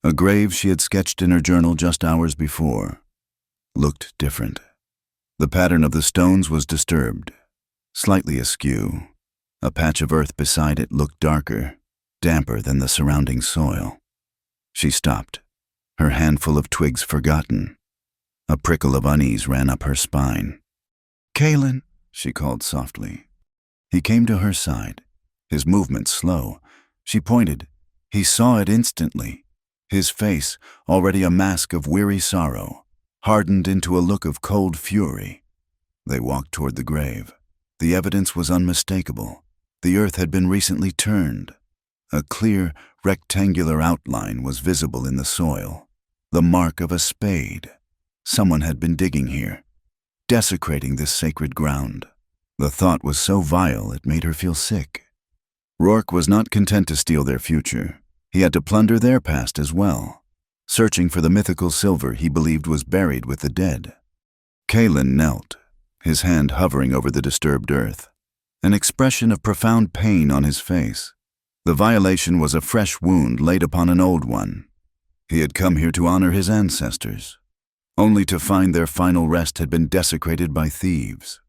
a grave she had sketched in her journal just hours before, looked different. The pattern of the stones was disturbed, slightly askew. A patch of earth beside it looked darker, damper than the surrounding soil. She stopped, her handful of twigs forgotten. A prickle of unease ran up her spine. "Kaylin," she called softly. He came to her side, his movement slow. She pointed. He saw it instantly. His face, already a mask of weary sorrow, hardened into a look of cold fury. They walked toward the grave. The evidence was unmistakable. The earth had been recently turned. A clear, rectangular outline was visible in the soil, the mark of a spade. Someone had been digging here, desecrating this sacred ground. The thought was so vile it made her feel sick. Rourke was not content to steal their future. He had to plunder their past as well, searching for the mythical silver he believed was buried with the dead. Kaylin knelt, his hand hovering over the disturbed earth, an expression of profound pain on his face. The violation was a fresh wound laid upon an old one. He had come here to honor his ancestors, only to find their final rest had been desecrated by thieves.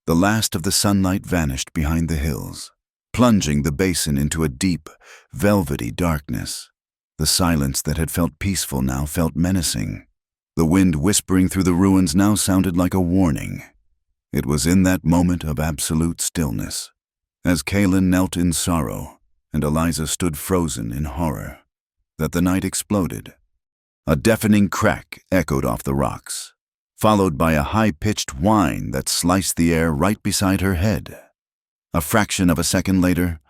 The last of the sunlight vanished behind the hills, plunging the basin into a deep, velvety darkness. The silence that had felt peaceful now felt menacing. The wind whispering through the ruins now sounded like a warning. It was in that moment of absolute stillness, as Kaylin knelt in sorrow and Eliza stood frozen in horror, that the night exploded. A deafening crack echoed off the rocks, followed by a high-pitched whine that sliced the air right beside her head. A fraction of a second later,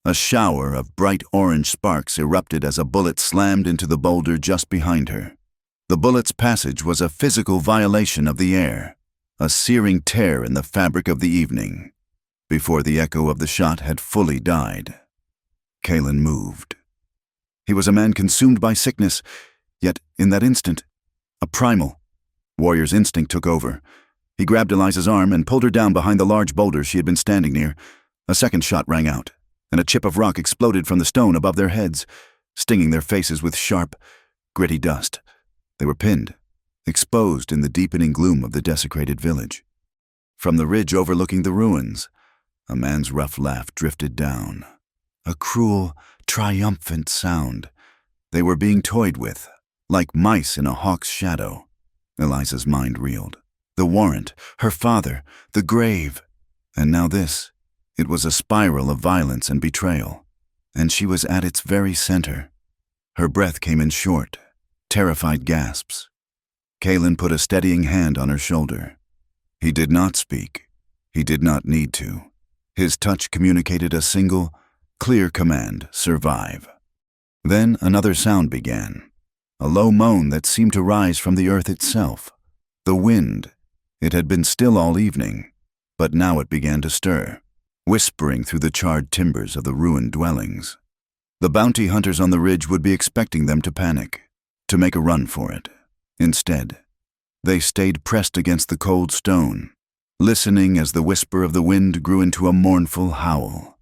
a shower of bright orange sparks erupted as a bullet slammed into the boulder just behind her. The bullet's passage was a physical violation of the air, a searing tear in the fabric of the evening. Before the echo of the shot had fully died, Kaylin moved. He was a man consumed by sickness, yet in that instant, a primal, warrior's instinct took over. He grabbed Eliza's arm and pulled her down behind the large boulder she had been standing near. A second shot rang out, and a chip of rock exploded from the stone above their heads, stinging their faces with sharp, gritty dust. They were pinned, exposed in the deepening gloom of the desecrated village. From the ridge overlooking the ruins, a man's rough laugh drifted down. A cruel, triumphant sound. They were being toyed with, like mice in a hawk's shadow. Eliza's mind reeled. The warrant, her father, the grave. And now this. It was a spiral of violence and betrayal, and she was at its very center. Her breath came in short, terrified gasps. Kaylin put a steadying hand on her shoulder. He did not speak. He did not need to. His touch communicated a single, clear command: survive. Then another sound began, a low moan that seemed to rise from the earth itself. The wind. It had been still all evening, but now it began to stir, whispering through the charred timbers of the ruined dwellings. The bounty hunters on the ridge would be expecting them to panic, to make a run for it. Instead, they stayed pressed against the cold stone, listening as the whisper of the wind grew into a mournful howl.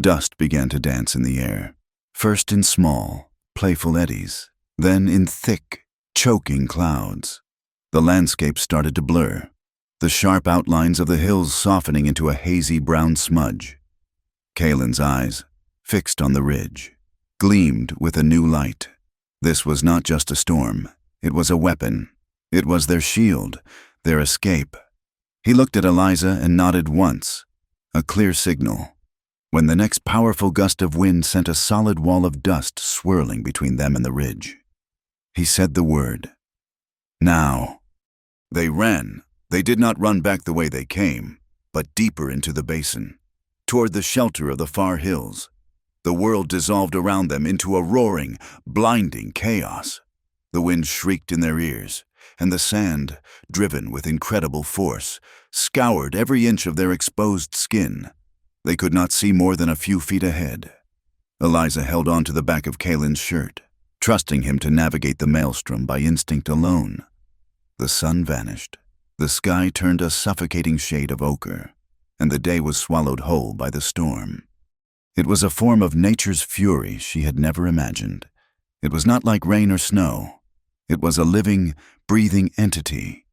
Dust began to dance in the air, first in small, playful eddies, then in thick, choking clouds. The landscape started to blur, the sharp outlines of the hills softening into a hazy brown smudge. Kaelin's eyes, fixed on the ridge, gleamed with a new light. This was not just a storm, it was a weapon. It was their shield, their escape. He looked at Eliza and nodded once, a clear signal, when the next powerful gust of wind sent a solid wall of dust swirling between them and the ridge. He said the word. Now. They ran. They did not run back the way they came, but deeper into the basin, toward the shelter of the far hills. The world dissolved around them into a roaring, blinding chaos. The wind shrieked in their ears, and the sand, driven with incredible force, scoured every inch of their exposed skin. They could not see more than a few feet ahead. Eliza held on to the back of Kaelin's shirt, trusting him to navigate the maelstrom by instinct alone. The sun vanished. The sky turned a suffocating shade of ochre, and the day was swallowed whole by the storm. It was a form of nature's fury she had never imagined. It was not like rain or snow. It was a living, breathing entity,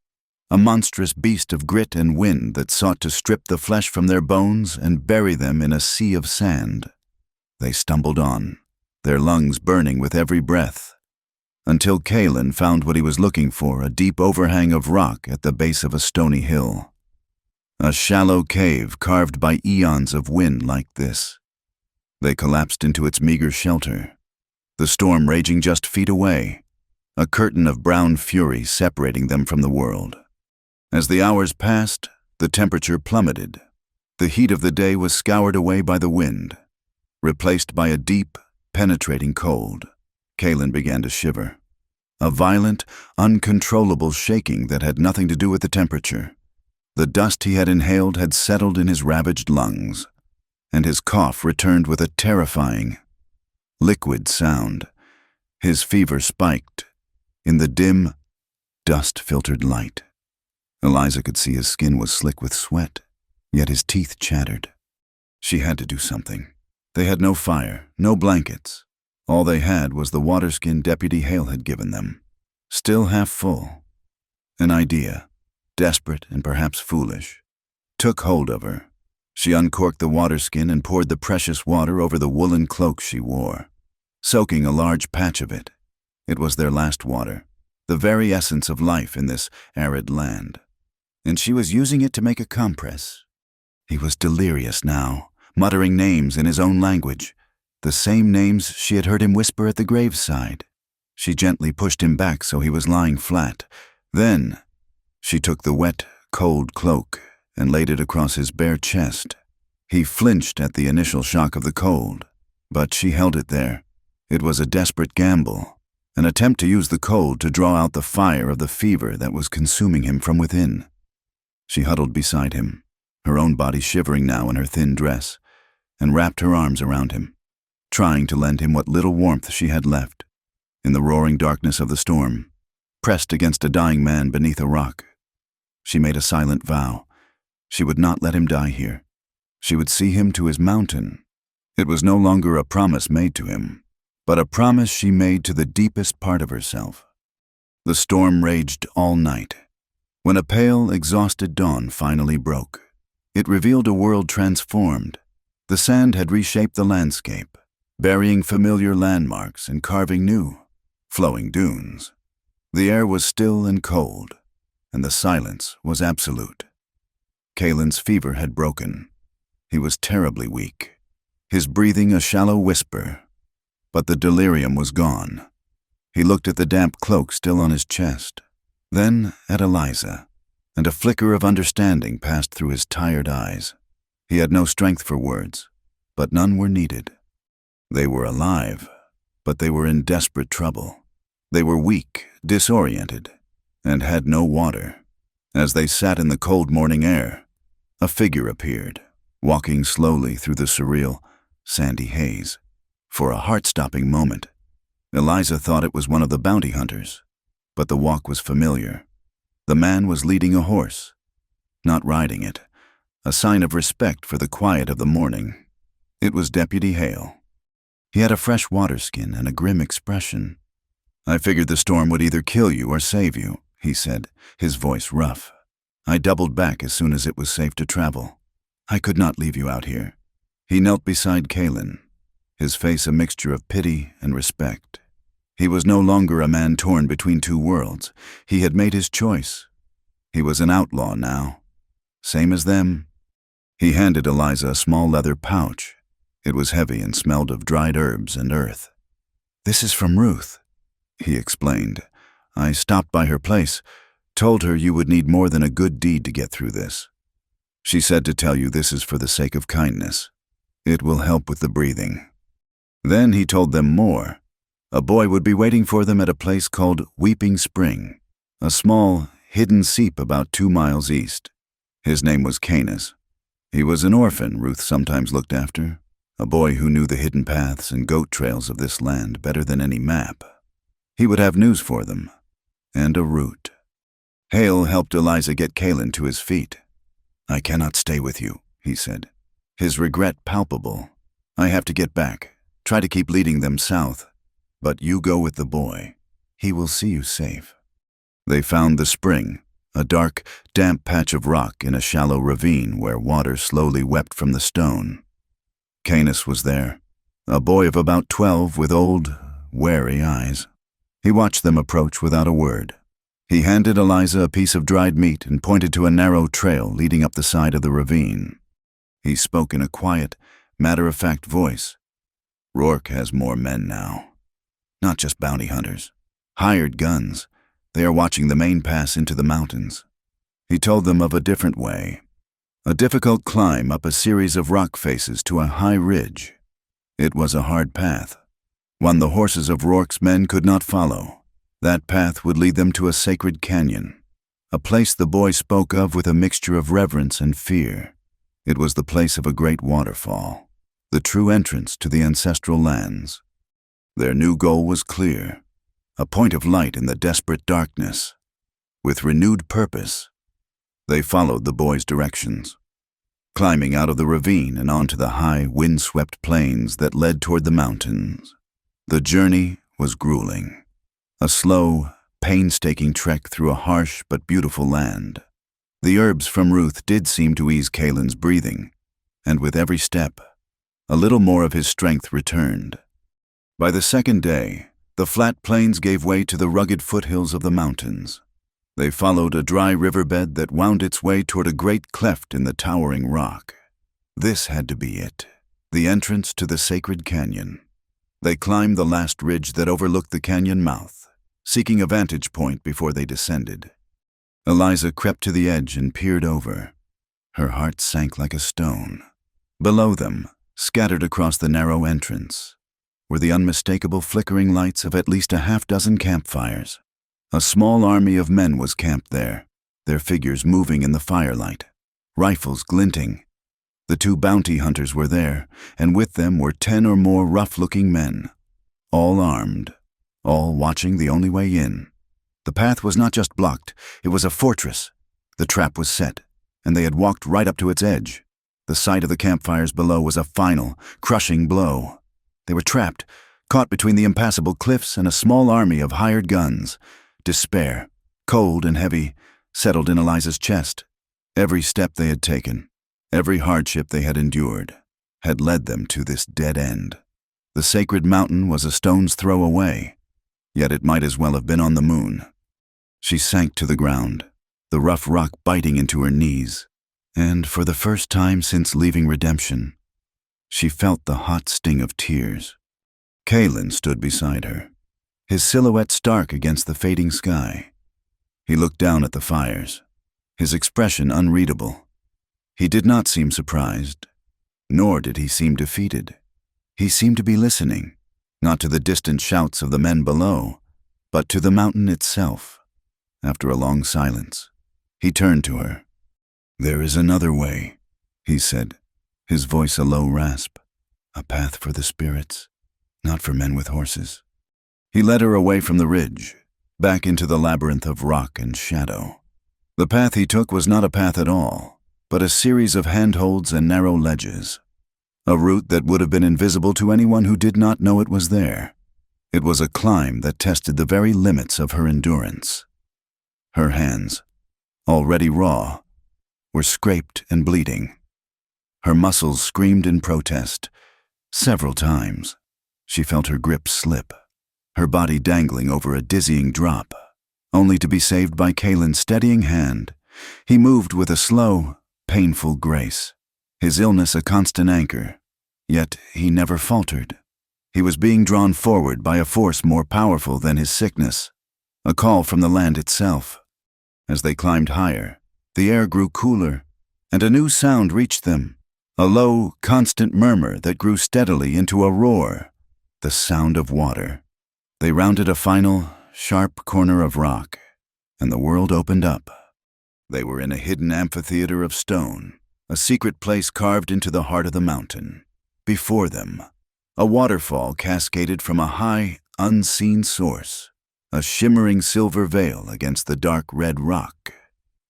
a monstrous beast of grit and wind that sought to strip the flesh from their bones and bury them in a sea of sand. They stumbled on, their lungs burning with every breath, until Kaelin found what he was looking for, a deep overhang of rock at the base of a stony hill. A shallow cave carved by eons of wind like this. They collapsed into its meager shelter, the storm raging just feet away, a curtain of brown fury separating them from the world. As the hours passed, the temperature plummeted. The heat of the day was scoured away by the wind, replaced by a deep, penetrating cold. Kaelin began to shiver. A violent, uncontrollable shaking that had nothing to do with the temperature. The dust he had inhaled had settled in his ravaged lungs, and his cough returned with a terrifying, liquid sound. His fever spiked. In the dim, dust-filtered light, Eliza could see his skin was slick with sweat, yet his teeth chattered. She had to do something. They had no fire, no blankets. All they had was the waterskin Deputy Hale had given them, still half full. An idea, desperate and perhaps foolish, took hold of her. She uncorked the waterskin and poured the precious water over the woolen cloak she wore, soaking a large patch of it. It was their last water, the very essence of life in this arid land. And she was using it to make a compress. He was delirious now, muttering names in his own language, the same names she had heard him whisper at the graveside. She gently pushed him back so he was lying flat. Then, she took the wet, cold cloak and laid it across his bare chest. He flinched at the initial shock of the cold, but she held it there. It was a desperate gamble. An attempt to use the cold to draw out the fire of the fever that was consuming him from within. She huddled beside him, her own body shivering now in her thin dress, and wrapped her arms around him, trying to lend him what little warmth she had left. In the roaring darkness of the storm, pressed against a dying man beneath a rock, she made a silent vow. She would not let him die here. She would see him to his mountain. It was no longer a promise made to him, but a promise she made to the deepest part of herself. The storm raged all night. When a pale, exhausted dawn finally broke, it revealed a world transformed. The sand had reshaped the landscape, burying familiar landmarks and carving new, flowing dunes. The air was still and cold, and the silence was absolute. Kaelin's fever had broken. He was terribly weak, his breathing a shallow whisper. But the delirium was gone. He looked at the damp cloak still on his chest, then at Eliza, and a flicker of understanding passed through his tired eyes. He had no strength for words, but none were needed. They were alive, but they were in desperate trouble. They were weak, disoriented, and had no water. As they sat in the cold morning air, a figure appeared, walking slowly through the surreal, sandy haze. For a heart-stopping moment, Eliza thought it was one of the bounty hunters, but the walk was familiar. The man was leading a horse, not riding it, a sign of respect for the quiet of the morning. It was Deputy Hale. He had a fresh water skin and a grim expression. "I figured the storm would either kill you or save you," he said, his voice rough. "I doubled back as soon as it was safe to travel. I could not leave you out here." He knelt beside Kaylin, his face a mixture of pity and respect. He was no longer a man torn between two worlds. He had made his choice. He was an outlaw now, same as them. He handed Eliza a small leather pouch. It was heavy and smelled of dried herbs and earth. "This is from Ruth," he explained. "I stopped by her place, told her you would need more than a good deed to get through this. She said to tell you this is for the sake of kindness. It will help with the breathing." Then he told them more. A boy would be waiting for them at a place called Weeping Spring, a small, hidden seep about 2 miles east. His name was Canis. He was an orphan Ruth sometimes looked after, a boy who knew the hidden paths and goat trails of this land better than any map. He would have news for them, and a route. Hale helped Eliza get Kaylin to his feet. "I cannot stay with you," he said, his regret palpable. "I have to get back, try to keep leading them south. But you go with the boy. He will see you safe." They found the spring, a dark, damp patch of rock in a shallow ravine where water slowly wept from the stone. Canis was there, a boy of about 12 with old, wary eyes. He watched them approach without a word. He handed Eliza a piece of dried meat and pointed to a narrow trail leading up the side of the ravine. He spoke in a quiet, matter-of-fact voice. "Rourke has more men now. Not just bounty hunters. Hired guns. They are watching the main pass into the mountains." He told them of a different way. A difficult climb up a series of rock faces to a high ridge. It was a hard path, one the horses of Rourke's men could not follow. That path would lead them to a sacred canyon, a place the boy spoke of with a mixture of reverence and fear. It was the place of a great waterfall, the true entrance to the ancestral lands. Their new goal was clear, a point of light in the desperate darkness. With renewed purpose, they followed the boy's directions, climbing out of the ravine and onto the high, wind-swept plains that led toward the mountains. The journey was grueling, a slow, painstaking trek through a harsh but beautiful land. The herbs from Ruth did seem to ease Kaylin's breathing, and with every step, a little more of his strength returned. By the second day, the flat plains gave way to the rugged foothills of the mountains. They followed a dry riverbed that wound its way toward a great cleft in the towering rock. This had to be it, the entrance to the sacred canyon. They climbed the last ridge that overlooked the canyon mouth, seeking a vantage point before they descended. Eliza crept to the edge and peered over. Her heart sank like a stone. Below them, scattered across the narrow entrance, were the unmistakable flickering lights of at least a half-dozen campfires. A small army of men was camped there, their figures moving in the firelight, rifles glinting. The 2 bounty hunters were there, and with them were 10 or more rough-looking men, all armed, all watching the only way in. The path was not just blocked, it was a fortress. The trap was set, and they had walked right up to its edge. The sight of the campfires below was a final, crushing blow. They were trapped, caught between the impassable cliffs and a small army of hired guns. Despair, cold and heavy, settled in Eliza's chest. Every step they had taken, every hardship they had endured, had led them to this dead end. The sacred mountain was a stone's throw away, yet it might as well have been on the moon. She sank to the ground, the rough rock biting into her knees, and for the first time since leaving Redemption, she felt the hot sting of tears. Kaylin stood beside her, his silhouette stark against the fading sky. He looked down at the fires, his expression unreadable. He did not seem surprised, nor did he seem defeated. He seemed to be listening, not to the distant shouts of the men below, but to the mountain itself. After a long silence, he turned to her. "There is another way," he said, his voice a low rasp. "A path for the spirits. not for men with horses. He led her away from the ridge, back into the labyrinth of rock and shadow. The path he took was not a path at all, but a series of handholds and narrow ledges. A route that would have been invisible to anyone who did not know it was there. It was a climb that tested the very limits of her endurance. Her hands, already raw, were scraped and bleeding. Her muscles screamed in protest. Several times, she felt her grip slip, her body dangling over a dizzying drop, only to be saved by Kalen's steadying hand. He moved with a slow, painful grace, his illness a constant anchor. Yet he never faltered. He was being drawn forward by a force more powerful than his sickness, a call from the land itself. As they climbed higher, the air grew cooler, and a new sound reached them, a low, constant murmur that grew steadily into a roar, the sound of water. They rounded a final, sharp corner of rock, and the world opened up. They were in a hidden amphitheater of stone, a secret place carved into the heart of the mountain. Before them, a waterfall cascaded from a high, unseen source, a shimmering silver veil against the dark red rock.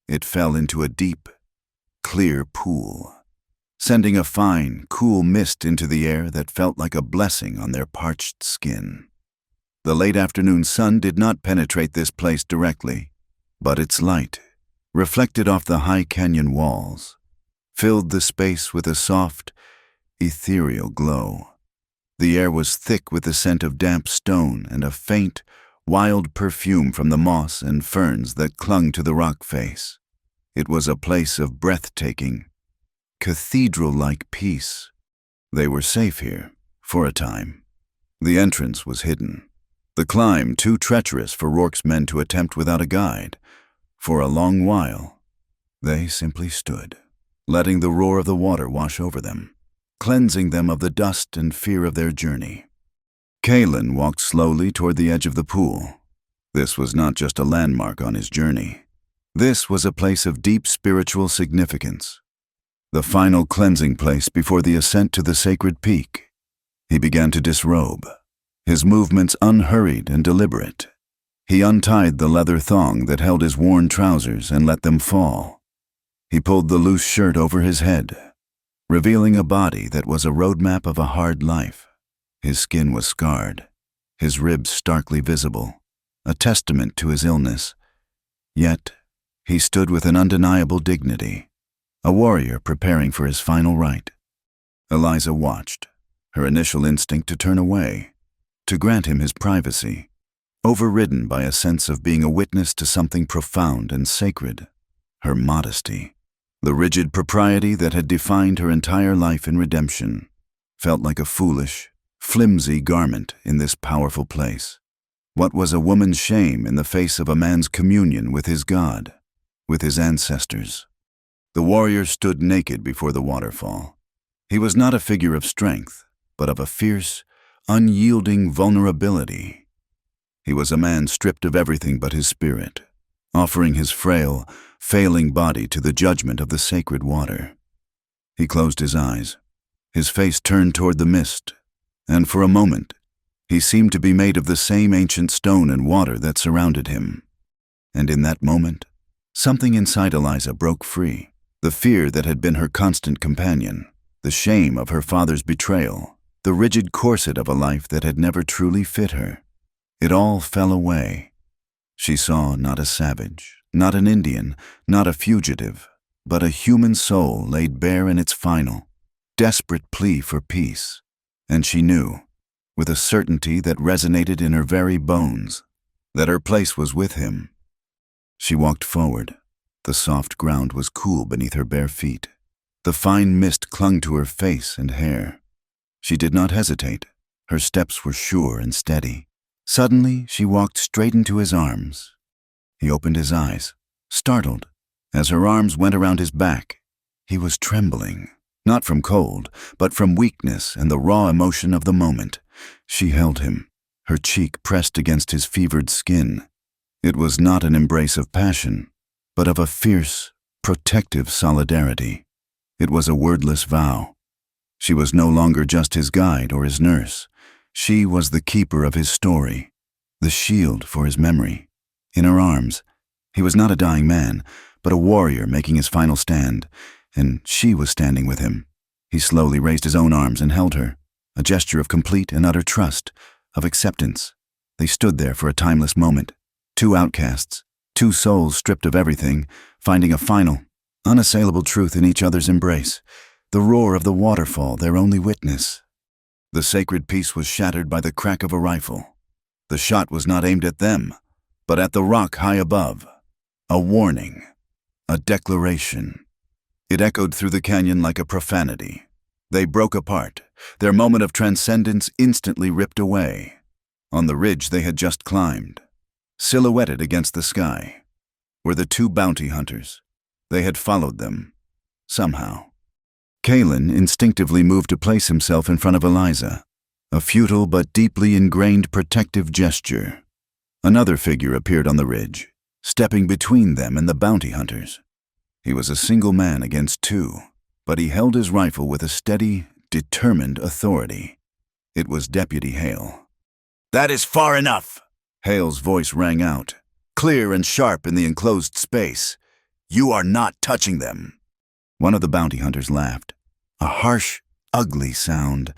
It fell into a deep, clear pool, sending a fine, cool mist into the air that felt like a blessing on their parched skin. The late afternoon sun did not penetrate this place directly, but its light, reflected off the high canyon walls, filled the space with a soft, ethereal glow. The air was thick with the scent of damp stone and a faint, wild perfume from the moss and ferns that clung to the rock face. It was a place of breathtaking, cathedral-like peace. They were safe here, for a time. The entrance was hidden, the climb too treacherous for Rourke's men to attempt without a guide. For a long while, they simply stood, letting the roar of the water wash over them, cleansing them of the dust and fear of their journey. Kalen walked slowly toward the edge of the pool. This was not just a landmark on his journey. This was a place of deep spiritual significance, the final cleansing place before the ascent to the sacred peak. He began to disrobe, his movements unhurried and deliberate. He untied the leather thong that held his worn trousers and let them fall. He pulled the loose shirt over his head, revealing a body that was a roadmap of a hard life. His skin was scarred, his ribs starkly visible, a testament to his illness. Yet, he stood with an undeniable dignity, a warrior preparing for his final rite. Eliza watched, her initial instinct to turn away, to grant him his privacy, overridden by a sense of being a witness to something profound and sacred, her modesty. The rigid propriety that had defined her entire life in redemption felt like a foolish, flimsy garment in this powerful place. What was a woman's shame in the face of a man's communion with his God, with his ancestors? The warrior stood naked before the waterfall. He was not a figure of strength, but of a fierce, unyielding vulnerability. He was a man stripped of everything but his spirit, offering his frail, failing body to the judgment of the sacred water. He closed his eyes, his face turned toward the mist, and for a moment, he seemed to be made of the same ancient stone and water that surrounded him. And in that moment, something inside Eliza broke free. The fear that had been her constant companion, the shame of her father's betrayal, the rigid corset of a life that had never truly fit her. It all fell away. She saw not a savage, not an Indian, not a fugitive, but a human soul laid bare in its final, desperate plea for peace. And she knew, with a certainty that resonated in her very bones, that her place was with him. She walked forward. The soft ground was cool beneath her bare feet. The fine mist clung to her face and hair. She did not hesitate. Her steps were sure and steady. Suddenly, she walked straight into his arms. He opened his eyes, startled. As her arms went around his back, he was trembling, not from cold, but from weakness and the raw emotion of the moment. She held him, her cheek pressed against his fevered skin. It was not an embrace of passion, but of a fierce, protective solidarity. It was a wordless vow. She was no longer just his guide or his nurse. She was the keeper of his story, the shield for his memory. In her arms, he was not a dying man, but a warrior making his final stand, and she was standing with him. He slowly raised his own arms and held her, a gesture of complete and utter trust, of acceptance. They stood there for a timeless moment, two outcasts, two souls stripped of everything, finding a final, unassailable truth in each other's embrace, the roar of the waterfall their only witness. The sacred peace was shattered by the crack of a rifle. The shot was not aimed at them, but at the rock high above. A warning, a declaration. It echoed through the canyon like a profanity. They broke apart, their moment of transcendence instantly ripped away. On the ridge they had just climbed, silhouetted against the sky, were the two bounty hunters. They had followed them, somehow. Kalen instinctively moved to place himself in front of Eliza, a futile but deeply ingrained protective gesture. Another figure appeared on the ridge, stepping between them and the bounty hunters. He was a single man against two, but he held his rifle with a steady, determined authority. It was Deputy Hale. "That is far enough!" Hale's voice rang out, clear and sharp in the enclosed space. "You are not touching them." One of the bounty hunters laughed. A harsh, ugly sound.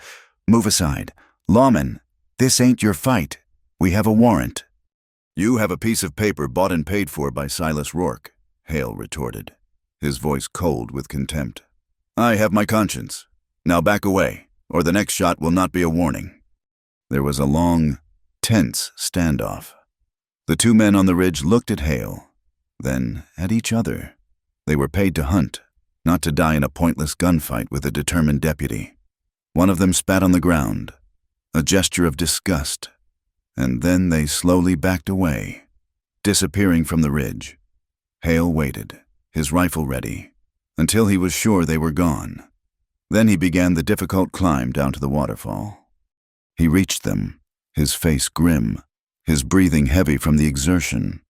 "Move aside. Lawman, this ain't your fight. We have a warrant." "You have a piece of paper bought and paid for by Silas Rourke," Hale retorted, his voice cold with contempt. "I have my conscience. Now back away, or the next shot will not be a warning." There was a long, tense standoff. The two men on the ridge looked at Hale, then at each other. They were paid to hunt, not to die in a pointless gunfight with a determined deputy. One of them spat on the ground, a gesture of disgust, and then they slowly backed away, disappearing from the ridge. Hale waited, his rifle ready, until he was sure they were gone. Then he began the difficult climb down to the waterfall. He reached them, his face grim, his breathing heavy from the exertion.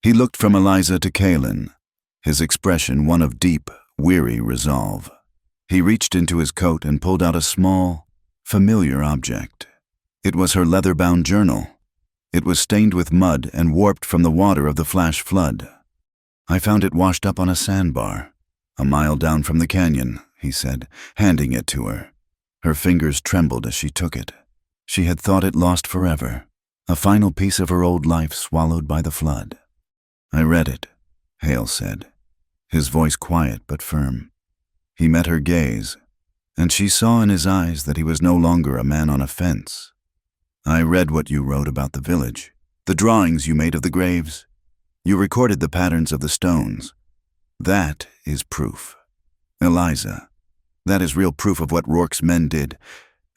He looked from Eliza to Kalen, his expression one of deep, weary resolve. He reached into his coat and pulled out a small, familiar object. It was her leather-bound journal. It was stained with mud and warped from the water of the flash flood. "I found it washed up on a sandbar, a mile down from the canyon," he said, handing it to her. Her fingers trembled as she took it. She had thought it lost forever, a final piece of her old life swallowed by the flood. "I read it," Hale said, his voice quiet but firm. He met her gaze, and she saw in his eyes that he was no longer a man on a fence. "I read what you wrote about the village, the drawings you made of the graves. You recorded the patterns of the stones. That is proof. Eliza, that is real proof of what Rourke's men did.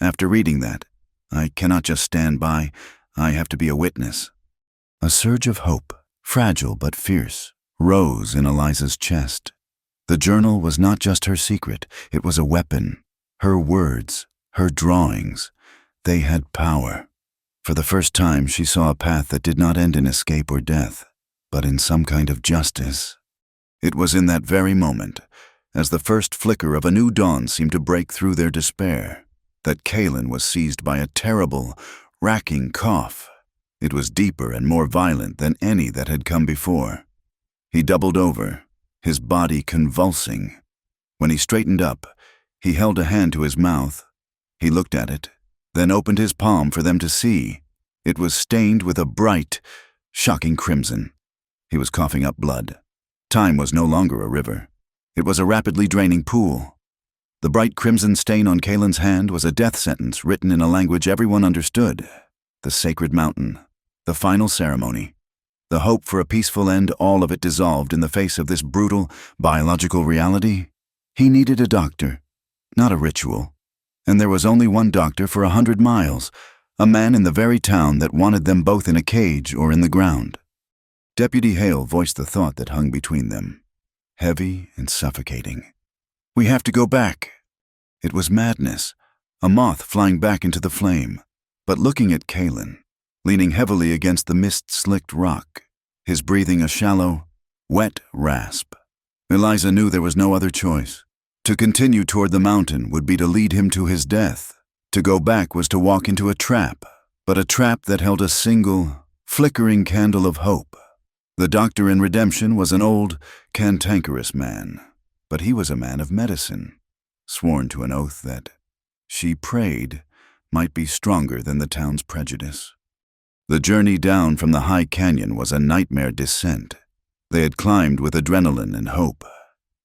After reading that, I cannot just stand by. I have to be a witness." A surge of hope, fragile but fierce, rose in Eliza's chest. The journal was not just her secret, it was a weapon. Her words, her drawings, they had power. For the first time, she saw a path that did not end in escape or death, but in some kind of justice. It was in that very moment, as the first flicker of a new dawn seemed to break through their despair, that Kalen was seized by a terrible, racking cough. It was deeper and more violent than any that had come before. He doubled over, his body convulsing. When he straightened up, he held a hand to his mouth. He looked at it, then opened his palm for them to see. It was stained with a bright, shocking crimson. He was coughing up blood. Time was no longer a river. It was a rapidly draining pool. The bright crimson stain on Kalen's hand was a death sentence written in a language everyone understood. The sacred mountain, the final ceremony, the hope for a peaceful end, all of it dissolved in the face of this brutal, biological reality. He needed a doctor, not a ritual. And there was only one doctor for 100 miles, a man in the very town that wanted them both in a cage or in the ground. Deputy Hale voiced the thought that hung between them, heavy and suffocating. "We have to go back." It was madness, a moth flying back into the flame. But looking at Kalen, leaning heavily against the mist-slicked rock, his breathing a shallow, wet rasp, Eliza knew there was no other choice. To continue toward the mountain would be to lead him to his death. To go back was to walk into a trap, but a trap that held a single, flickering candle of hope. The doctor in Redemption was an old, cantankerous man, but he was a man of medicine, sworn to an oath that she prayed might be stronger than the town's prejudice. The journey down from the high canyon was a nightmare descent. They had climbed with adrenaline and hope.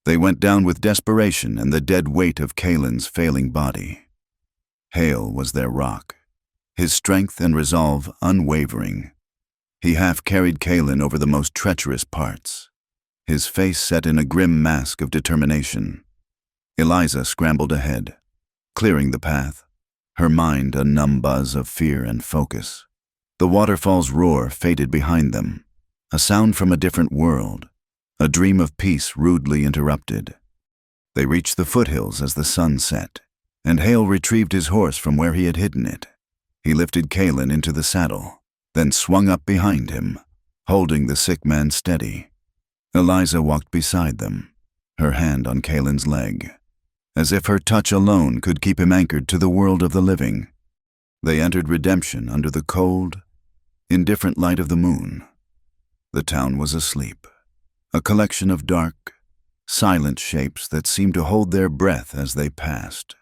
They went down with desperation and the dead weight of Kalen's failing body. Hale was their rock, his strength and resolve unwavering. He half-carried Kalen over the most treacherous parts, his face set in a grim mask of determination. Eliza scrambled ahead, clearing the path, her mind a numb buzz of fear and focus. The waterfall's roar faded behind them, a sound from a different world, a dream of peace rudely interrupted. They reached the foothills as the sun set, and Hale retrieved his horse from where he had hidden it. He lifted Kalen into the saddle, then swung up behind him, holding the sick man steady. Eliza walked beside them, her hand on Kalen's leg, as if her touch alone could keep him anchored to the world of the living. They entered Redemption under the cold, indifferent light of the moon. The town was asleep, a collection of dark, silent shapes that seemed to hold their breath as they passed.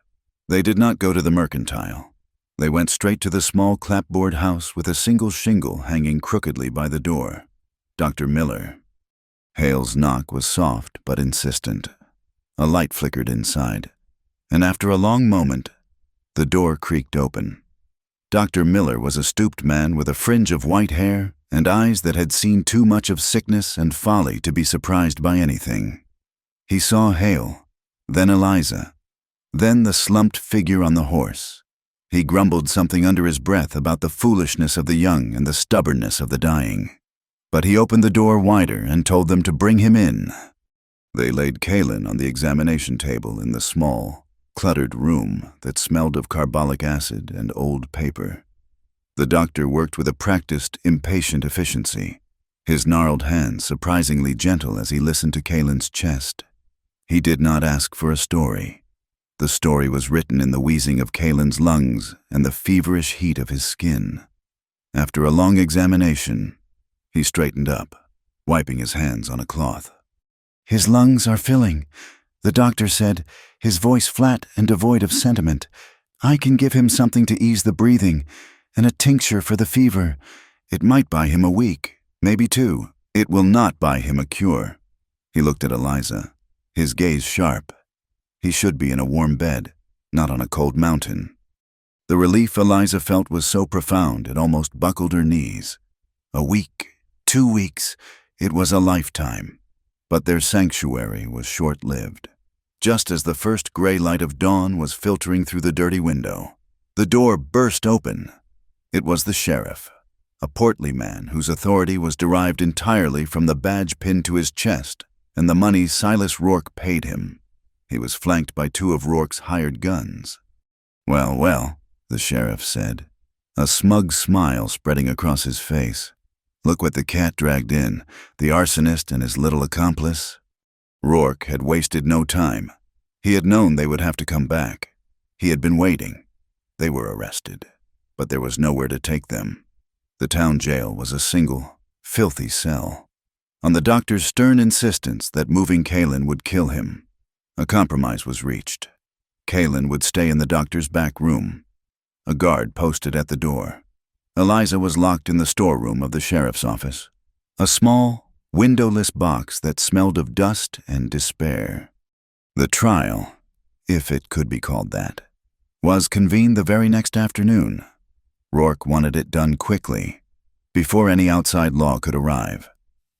They did not go to the mercantile. They went straight to the small clapboard house with a single shingle hanging crookedly by the door. Dr. Miller. Hale's knock was soft but insistent. A light flickered inside, and after a long moment, the door creaked open. Dr. Miller was a stooped man with a fringe of white hair and eyes that had seen too much of sickness and folly to be surprised by anything. He saw Hale, then Eliza, then the slumped figure on the horse. He grumbled something under his breath about the foolishness of the young and the stubbornness of the dying. But he opened the door wider and told them to bring him in. They laid Kalen on the examination table in the small, cluttered room that smelled of carbolic acid and old paper. The doctor worked with a practiced, impatient efficiency, his gnarled hands surprisingly gentle as he listened to Kalen's chest. He did not ask for a story. The story was written in the wheezing of Kalen's lungs and the feverish heat of his skin. After a long examination, he straightened up, wiping his hands on a cloth. "His lungs are filling," the doctor said, his voice flat and devoid of sentiment. "I can give him something to ease the breathing, and a tincture for the fever. It might buy him a week, maybe 2. It will not buy him a cure." He looked at Eliza, his gaze sharp. He should be in a warm bed, not on a cold mountain. The relief Eliza felt was so profound it almost buckled her knees. A week, 2 weeks, it was a lifetime. But their sanctuary was short-lived. Just as the first gray light of dawn was filtering through the dirty window, the door burst open. It was the sheriff, a portly man whose authority was derived entirely from the badge pinned to his chest and the money Silas Rourke paid him. He was flanked by 2 of Rourke's hired guns. "Well, well," the sheriff said, a smug smile spreading across his face. "Look what the cat dragged in, the arsonist and his little accomplice." Rourke had wasted no time. He had known they would have to come back. He had been waiting. They were arrested, but there was nowhere to take them. The town jail was a single, filthy cell. On the doctor's stern insistence that moving Kalen would kill him, a compromise was reached. Kalen would stay in the doctor's back room. A guard posted at the door. Eliza was locked in the storeroom of the sheriff's office, a small, windowless box that smelled of dust and despair. The trial, if it could be called that, was convened the very next afternoon. Rourke wanted it done quickly, before any outside law could arrive,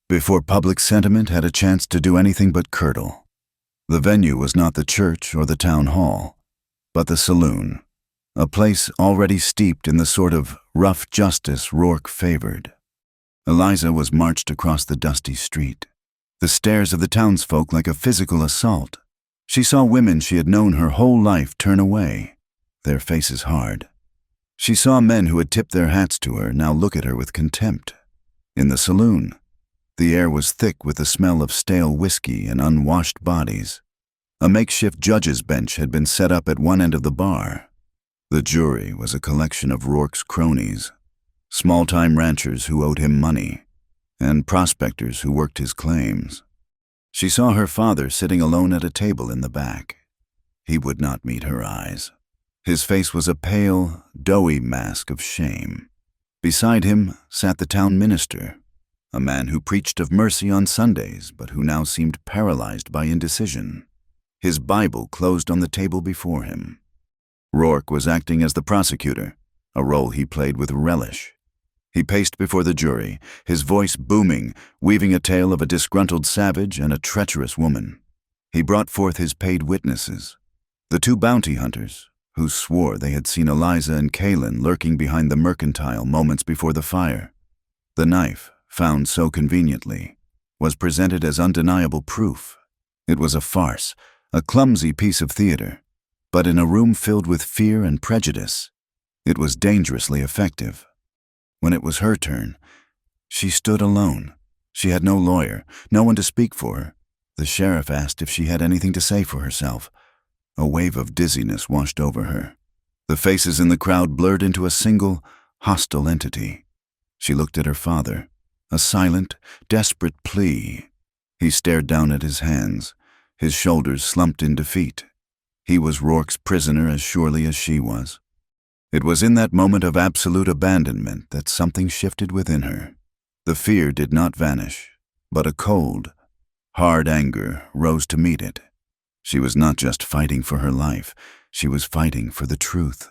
before public sentiment had a chance to do anything but curdle. The venue was not the church or the town hall, but the saloon, a place already steeped in the sort of rough justice Rourke favored. Eliza was marched across the dusty street, the stares of the townsfolk like a physical assault. She saw women she had known her whole life turn away, their faces hard. She saw men who had tipped their hats to her now look at her with contempt. In the saloon, the air was thick with the smell of stale whiskey and unwashed bodies. A makeshift judge's bench had been set up at one end of the bar. The jury was a collection of Rourke's cronies, small-time ranchers who owed him money, and prospectors who worked his claims. She saw her father sitting alone at a table in the back. He would not meet her eyes. His face was a pale, doughy mask of shame. Beside him sat the town minister, a man who preached of mercy on Sundays but who now seemed paralyzed by indecision. His Bible closed on the table before him. Rourke was acting as the prosecutor, a role he played with relish. He paced before the jury, his voice booming, weaving a tale of a disgruntled savage and a treacherous woman. He brought forth his paid witnesses, the two bounty hunters, who swore they had seen Eliza and Kaylin lurking behind the mercantile moments before the fire. The knife, found so conveniently, was presented as undeniable proof. It was a farce, a clumsy piece of theater, but in a room filled with fear and prejudice, it was dangerously effective. When it was her turn, she stood alone. She had no lawyer, no one to speak for her. The sheriff asked if she had anything to say for herself. A wave of dizziness washed over her. The faces in the crowd blurred into a single, hostile entity. She looked at her father, a silent, desperate plea. He stared down at his hands, his shoulders slumped in defeat. He was Rourke's prisoner as surely as she was. It was in that moment of absolute abandonment that something shifted within her. The fear did not vanish, but a cold, hard anger rose to meet it. She was not just fighting for her life, she was fighting for the truth.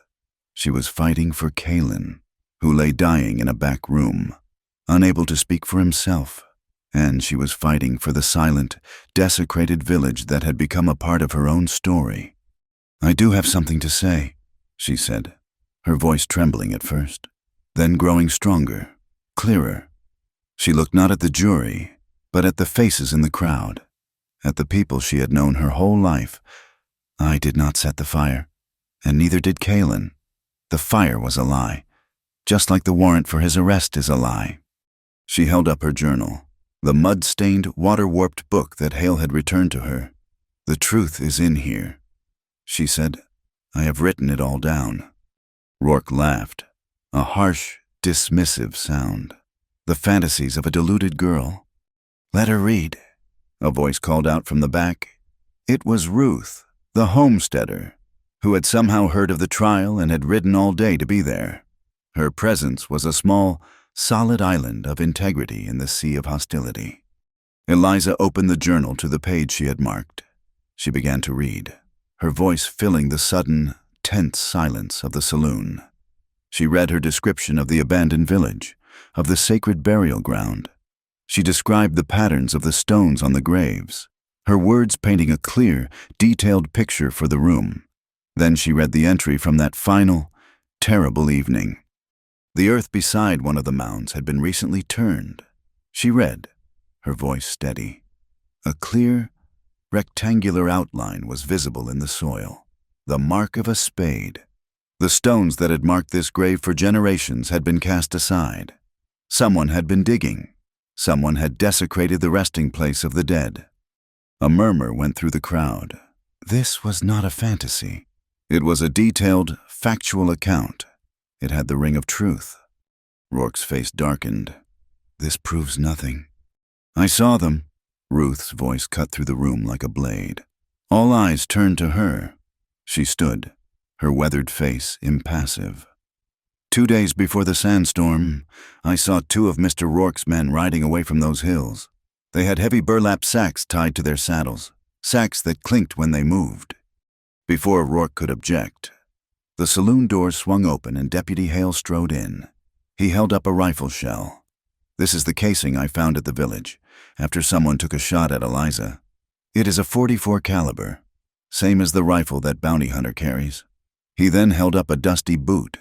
She was fighting for Kaylin, who lay dying in a back room, unable to speak for himself, and she was fighting for the silent, desecrated village that had become a part of her own story. "I do have something to say," she said, her voice trembling at first, then growing stronger, clearer. She looked not at the jury, but at the faces in the crowd, at the people she had known her whole life. "I did not set the fire, and neither did Kaylin. The fire was a lie, just like the warrant for his arrest is a lie." She held up her journal, the mud-stained, water-warped book that Hale had returned to her. "The truth is in here," she said. "I have written it all down." Rourke laughed, a harsh, dismissive sound, the fantasies of a deluded girl. "Let her read," a voice called out from the back. It was Ruth, the homesteader, who had somehow heard of the trial and had ridden all day to be there. Her presence was a small, solid island of integrity in the sea of hostility. Eliza opened the journal to the page she had marked. She began to read, her voice filling the sudden, tense silence of the saloon. She read her description of the abandoned village, of the sacred burial ground. She described the patterns of the stones on the graves, her words painting a clear, detailed picture for the room. Then she read the entry from that final, terrible evening. The earth beside one of the mounds had been recently turned. She read, her voice steady. A clear, rectangular outline was visible in the soil. The mark of a spade. The stones that had marked this grave for generations had been cast aside. Someone had been digging. Someone had desecrated the resting place of the dead. A murmur went through the crowd. This was not a fantasy. It was a detailed, factual account. It had the ring of truth. Rourke's face darkened. "This proves nothing." "I saw them." Ruth's voice cut through the room like a blade. All eyes turned to her. She stood, her weathered face impassive. "2 days before the sandstorm, I saw 2 of Mr. Rourke's men riding away from those hills. They had heavy burlap sacks tied to their saddles, sacks that clinked when they moved." Before Rourke could object, the saloon door swung open and Deputy Hale strode in. He held up a rifle shell. "This is the casing I found at the village, after someone took a shot at Eliza. It is a .44 caliber, same as the rifle that bounty hunter carries." He then held up a dusty boot,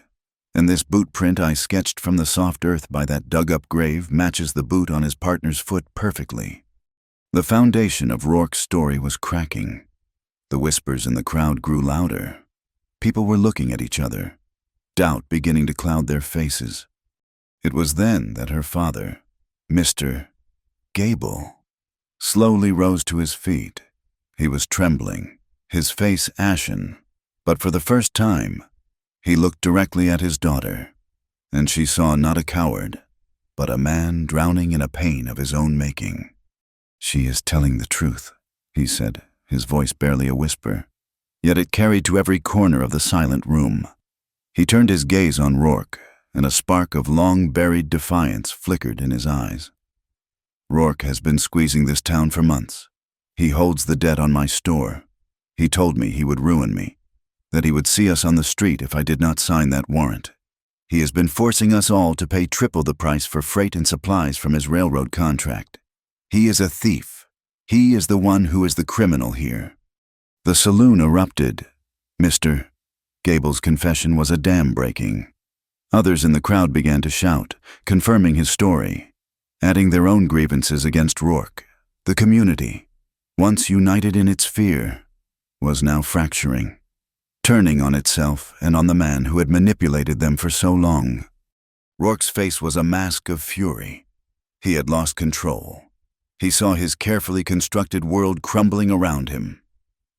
and this boot print I sketched from the soft earth by that dug-up grave matches the boot on his partner's foot perfectly. The foundation of Rourke's story was cracking. The whispers in the crowd grew louder. People were looking at each other, doubt beginning to cloud their faces. It was then that her father, Mr. Gable, slowly rose to his feet. He was trembling, his face ashen, but for the first time, He looked directly at his daughter, and she saw not a coward, but a man drowning in a pain of his own making. "She is telling the truth," he said, his voice barely a whisper, yet it carried to every corner of the silent room. He turned his gaze on Rourke, and a spark of long-buried defiance flickered in his eyes. "Rourke has been squeezing this town for months. He holds the debt on my store. He told me he would ruin me, that he would see us on the street if I did not sign that warrant. He has been forcing us all to pay triple the price for freight and supplies from his railroad contract. He is a thief. He is the one who is the criminal here." The saloon erupted. Mr. Gable's confession was a dam breaking. Others in the crowd began to shout, confirming his story, adding their own grievances against Rourke. The community, once united in its fear, was now fracturing, turning on itself and on the man who had manipulated them for so long. Rourke's face was a mask of fury. He had lost control. He saw his carefully constructed world crumbling around him.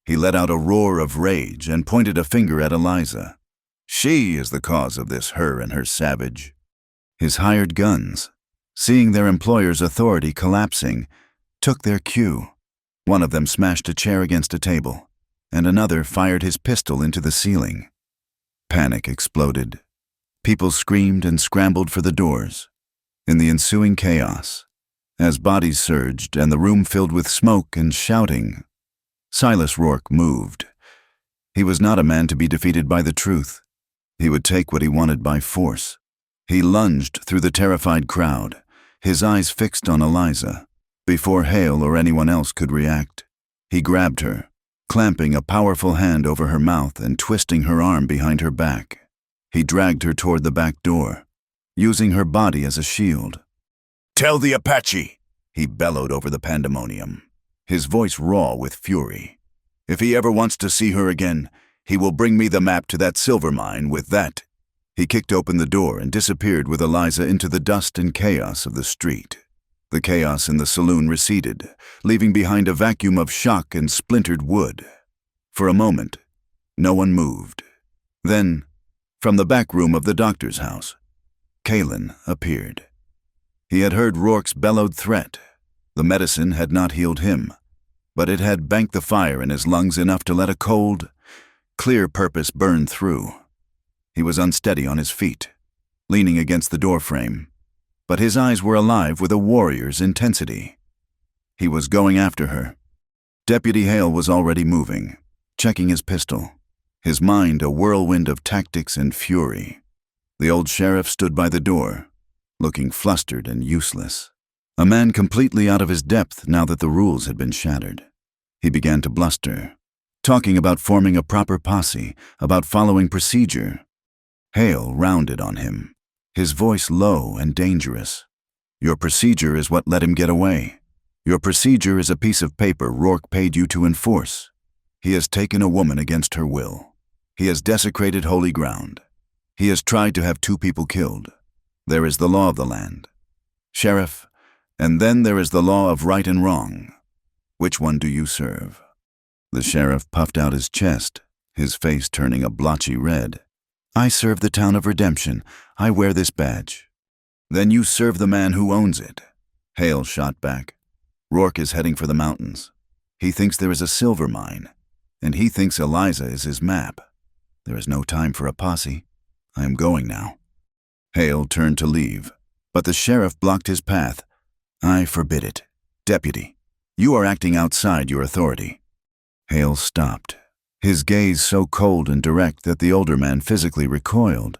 He let out a roar of rage and pointed a finger at Eliza. She is the cause of this, her and her savage. His hired guns, seeing their employer's authority collapsing, took their cue. One of them smashed a chair against a table, and another fired his pistol into the ceiling. Panic exploded. People screamed and scrambled for the doors. In the ensuing chaos, as bodies surged and the room filled with smoke and shouting, Silas Rourke moved. He was not a man to be defeated by the truth. He would take what he wanted by force. He lunged through the terrified crowd, his eyes fixed on Eliza. Before Hale or anyone else could react, he grabbed her, clamping a powerful hand over her mouth and twisting her arm behind her back. He dragged her toward the back door, using her body as a shield. "Tell the Apache!" he bellowed over the pandemonium, his voice raw with fury. "If he ever wants to see her again, he will bring me the map to that silver mine with that." He kicked open the door and disappeared with Eliza into the dust and chaos of the street. The chaos in the saloon receded, leaving behind a vacuum of shock and splintered wood. For a moment, no one moved. Then, from the back room of the doctor's house, Kalen appeared. He had heard Rourke's bellowed threat. The medicine had not healed him, but it had banked the fire in his lungs enough to let a cold, clear purpose burn through. He was unsteady on his feet, leaning against the doorframe, but his eyes were alive with a warrior's intensity. He was going after her. Deputy Hale was already moving, checking his pistol, his mind a whirlwind of tactics and fury. The old sheriff stood by the door, looking flustered and useless. A man completely out of his depth now that the rules had been shattered. He began to bluster, talking about forming a proper posse, about following procedure. Hale rounded on him, his voice low and dangerous. "Your procedure is what let him get away. Your procedure is a piece of paper Rourke paid you to enforce. He has taken a woman against her will. He has desecrated holy ground. He has tried to have 2 people killed. There is the law of the land, Sheriff, and then there is the law of right and wrong. Which one do you serve?" The sheriff puffed out his chest, his face turning a blotchy red. "I serve the town of Redemption. I wear this badge." "Then you serve the man who owns it." Hale shot back. "Rourke is heading for the mountains. He thinks there is a silver mine, and he thinks Eliza is his map. There is no time for a posse. I am going now." Hale turned to leave, but the sheriff blocked his path. "I forbid it. Deputy, you are acting outside your authority." Hale stopped, his gaze so cold and direct that the older man physically recoiled.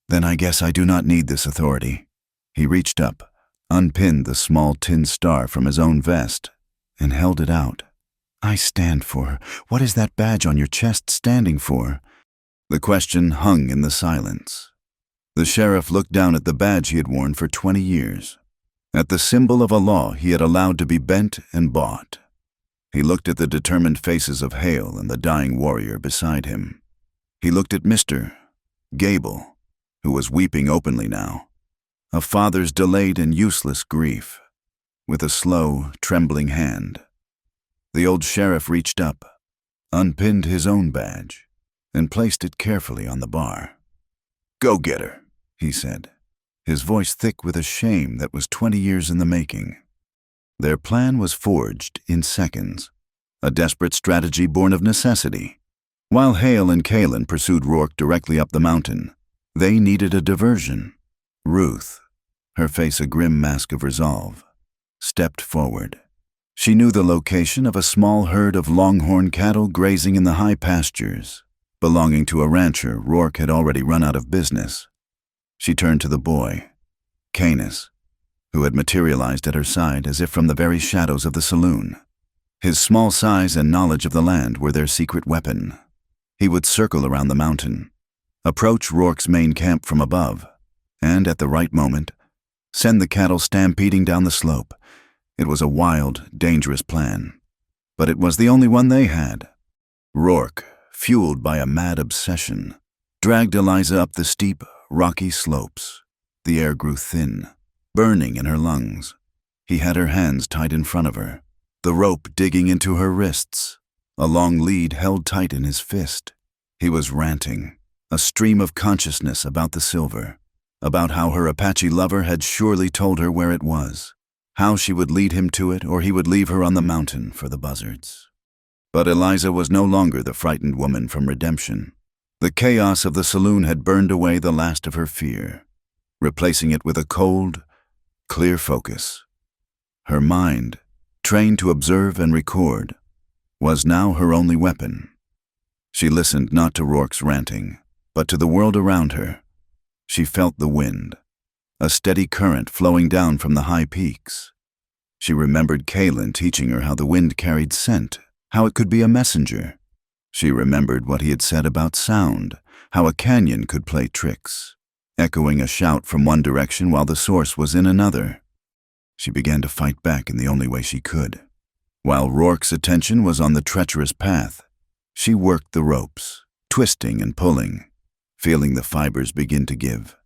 "Then I guess I do not need this authority." He reached up, unpinned the small tin star from his own vest, and held it out. "I stand for. What is that badge on your chest standing for?" The question hung in the silence. The sheriff looked down at the badge he had worn for 20 years, at the symbol of a law he had allowed to be bent and bought. He looked at the determined faces of Hale and the dying warrior beside him. He looked at Mr. Gable, who was weeping openly now, a father's delayed and useless grief, with a slow, trembling hand. The old sheriff reached up, unpinned his own badge, and placed it carefully on the bar. "Go get her," he said, his voice thick with a shame that was 20 years in the making. Their plan was forged in seconds, a desperate strategy born of necessity. While Hale and Kaylin pursued Rourke directly up the mountain, they needed a diversion. Ruth, her face a grim mask of resolve, stepped forward. She knew the location of a small herd of longhorn cattle grazing in the high pastures, belonging to a rancher Rourke had already run out of business. She turned to the boy, Canis, who had materialized at her side as if from the very shadows of the saloon. His small size and knowledge of the land were their secret weapon. He would circle around the mountain, approach Rourke's main camp from above, and at the right moment, send the cattle stampeding down the slope. It was a wild, dangerous plan, but it was the only one they had. Rourke, fueled by a mad obsession, dragged Eliza up the steep, rocky slopes. The air grew thin, burning in her lungs. He had her hands tied in front of her, the rope digging into her wrists, a long lead held tight in his fist. He was ranting, a stream of consciousness about the silver, about how her Apache lover had surely told her where it was, how she would lead him to it or he would leave her on the mountain for the buzzards. But Eliza was no longer the frightened woman from Redemption. The chaos of the saloon had burned away the last of her fear, replacing it with a cold, clear focus. Her mind, trained to observe and record, was now her only weapon. She listened not to Rourke's ranting, but to the world around her. She felt the wind, a steady current flowing down from the high peaks. She remembered Kaylin teaching her how the wind carried scent, how it could be a messenger. She remembered what he had said about sound, how a canyon could play tricks, echoing a shout from one direction while the source was in another. She began to fight back in the only way she could. While Rourke's attention was on the treacherous path, she worked the ropes, twisting and pulling, feeling the fibers begin to give.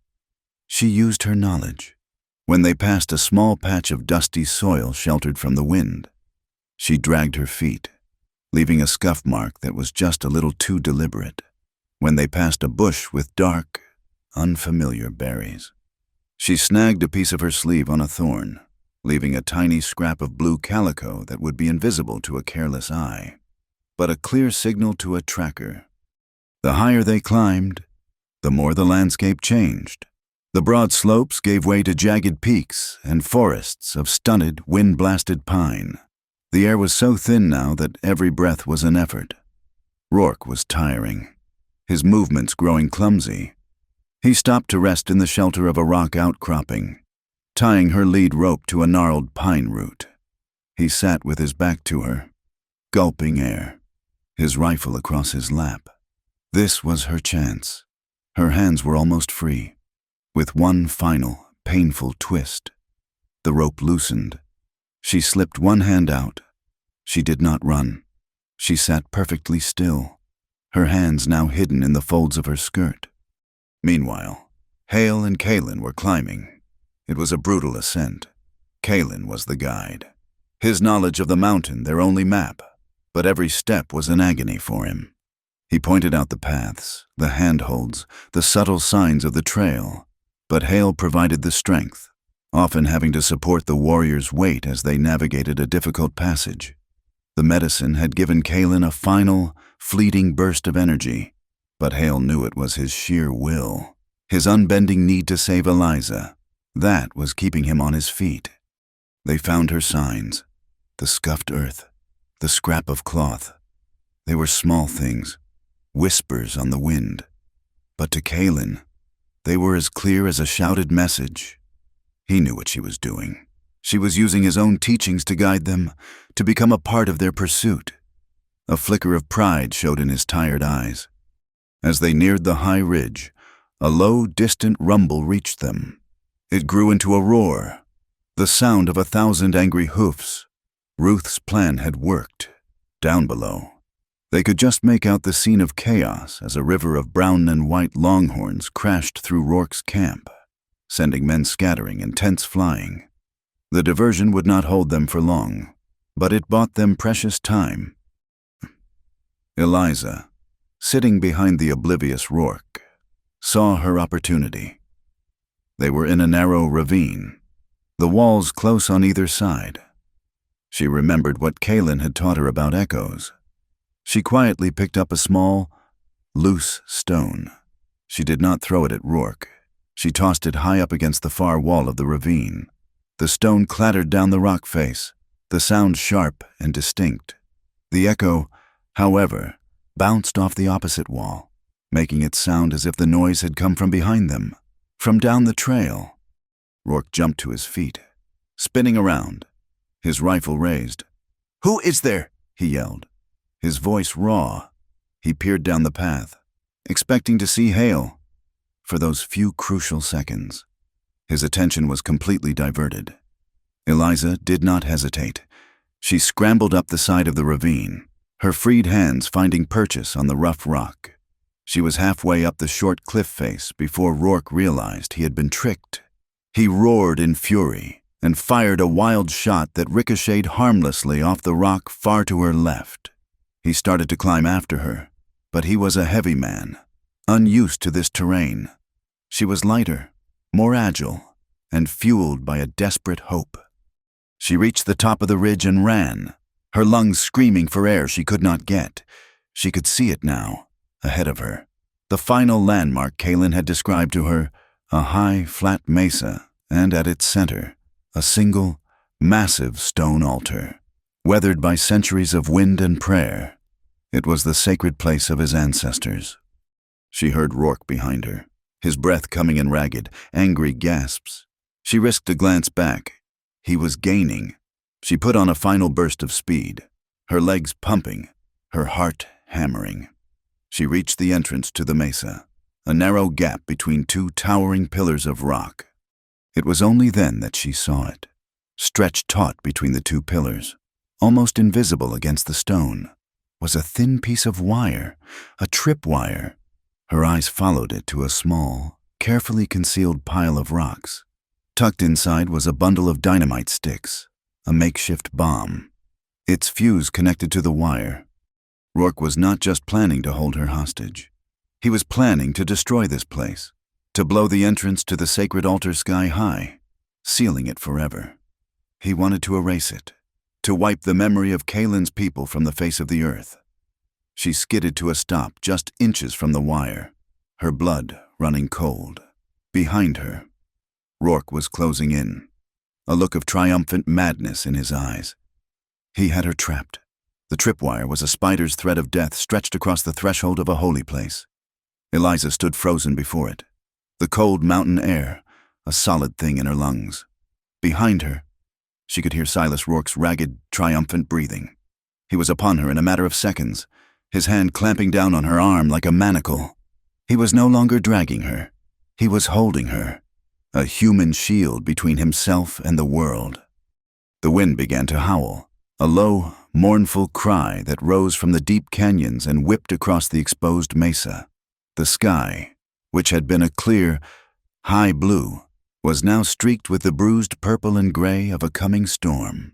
She used her knowledge. When they passed a small patch of dusty soil sheltered from the wind, she dragged her feet, leaving a scuff mark that was just a little too deliberate. When they passed a bush with dark, unfamiliar berries, she snagged a piece of her sleeve on a thorn, leaving a tiny scrap of blue calico that would be invisible to a careless eye, but a clear signal to a tracker. The higher they climbed, the more the landscape changed. The broad slopes gave way to jagged peaks and forests of stunted, wind-blasted pine. The air was so thin now that every breath was an effort. Rourke was tiring, his movements growing clumsy. He stopped to rest in the shelter of a rock outcropping, tying her lead rope to a gnarled pine root. He sat with his back to her, gulping air, his rifle across his lap. This was her chance. Her hands were almost free. With one final, painful twist, the rope loosened. She slipped one hand out. She did not run. She sat perfectly still, her hands now hidden in the folds of her skirt. Meanwhile, Hale and Kaylin were climbing. It was a brutal ascent. Kaylin was the guide, his knowledge of the mountain their only map, but every step was an agony for him. He pointed out the paths, the handholds, the subtle signs of the trail, but Hale provided the strength, often having to support the warrior's weight as they navigated a difficult passage. The medicine had given Kaylin a final, fleeting burst of energy, but Hale knew it was his sheer will, his unbending need to save Eliza. That was keeping him on his feet. They found her signs, the scuffed earth, the scrap of cloth. They were small things, whispers on the wind, but to Kaylin, they were as clear as a shouted message. He knew what she was doing. She was using his own teachings to guide them, to become a part of their pursuit. A flicker of pride showed in his tired eyes. As they neared the high ridge, a low, distant rumble reached them. It grew into a roar, the sound of 1,000 angry hoofs. Ruth's plan had worked. Down below, they could just make out the scene of chaos as a river of brown and white longhorns crashed through Rourke's camp, sending men scattering and tents flying. The diversion would not hold them for long, but it bought them precious time. Eliza, sitting behind the oblivious Rourke, saw her opportunity. They were in a narrow ravine, the walls close on either side. She remembered what Kaelin had taught her about echoes. She quietly picked up a small, loose stone. She did not throw it at Rourke. She tossed it high up against the far wall of the ravine. The stone clattered down the rock face, the sound sharp and distinct. The echo, however, bounced off the opposite wall, making it sound as if the noise had come from behind them, from down the trail. Rourke jumped to his feet, spinning around, his rifle raised. "Who is there?" he yelled, his voice raw. He peered down the path, expecting to see Hale. For those few crucial seconds, his attention was completely diverted. Eliza did not hesitate. She scrambled up the side of the ravine, her freed hands finding purchase on the rough rock. She was halfway up the short cliff face before Rourke realized he had been tricked. He roared in fury and fired a wild shot that ricocheted harmlessly off the rock far to her left. He started to climb after her, but he was a heavy man, unused to this terrain. She was lighter, more agile, and fueled by a desperate hope. She reached the top of the ridge and ran, her lungs screaming for air she could not get. She could see it now, ahead of her. The final landmark Kaelin had described to her, a high, flat mesa, and at its center, a single, massive stone altar, weathered by centuries of wind and prayer. It was the sacred place of his ancestors. She heard Rourke behind her, his breath coming in ragged, angry gasps. She risked a glance back. He was gaining. She put on a final burst of speed, her legs pumping, her heart hammering. She reached the entrance to the mesa, a narrow gap between two towering pillars of rock. It was only then that she saw it, stretched taut between the two pillars, almost invisible against the stone, was a thin piece of wire, a tripwire. Her eyes followed it to a small, carefully concealed pile of rocks. Tucked inside was a bundle of dynamite sticks, a makeshift bomb. Its fuse connected to the wire. Rourke was not just planning to hold her hostage. He was planning to destroy this place, to blow the entrance to the sacred altar sky high, sealing it forever. He wanted to erase it, to wipe the memory of Kaelin's people from the face of the earth. She skidded to a stop just inches from the wire, her blood running cold. Behind her, Rourke was closing in, a look of triumphant madness in his eyes. He had her trapped. The tripwire was a spider's thread of death stretched across the threshold of a holy place. Eliza stood frozen before it, the cold mountain air, a solid thing in her lungs. Behind her, she could hear Silas Rourke's ragged, triumphant breathing. He was upon her in a matter of seconds, his hand clamping down on her arm like a manacle. He was no longer dragging her. He was holding her, a human shield between himself and the world. The wind began to howl, a low, mournful cry that rose from the deep canyons and whipped across the exposed mesa. The sky, which had been a clear, high blue, was now streaked with the bruised purple and gray of a coming storm.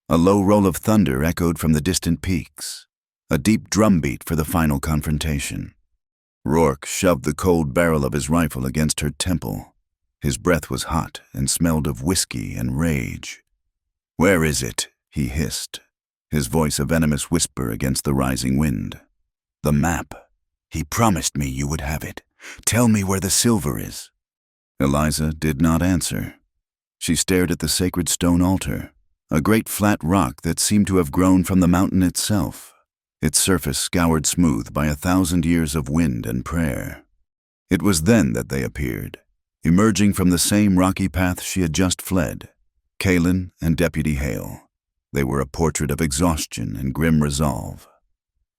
A low roll of thunder echoed from the distant peaks, a deep drumbeat for the final confrontation. Rourke shoved the cold barrel of his rifle against her temple. His breath was hot and smelled of whiskey and rage. "Where is it?" he hissed, his voice a venomous whisper against the rising wind. "The map. He promised me you would have it. Tell me where the silver is." Eliza did not answer. She stared at the sacred stone altar, a great flat rock that seemed to have grown from the mountain itself, its surface scoured smooth by 1,000 years of wind and prayer. It was then that they appeared, emerging from the same rocky path she had just fled, Kaelin and Deputy Hale. They were a portrait of exhaustion and grim resolve.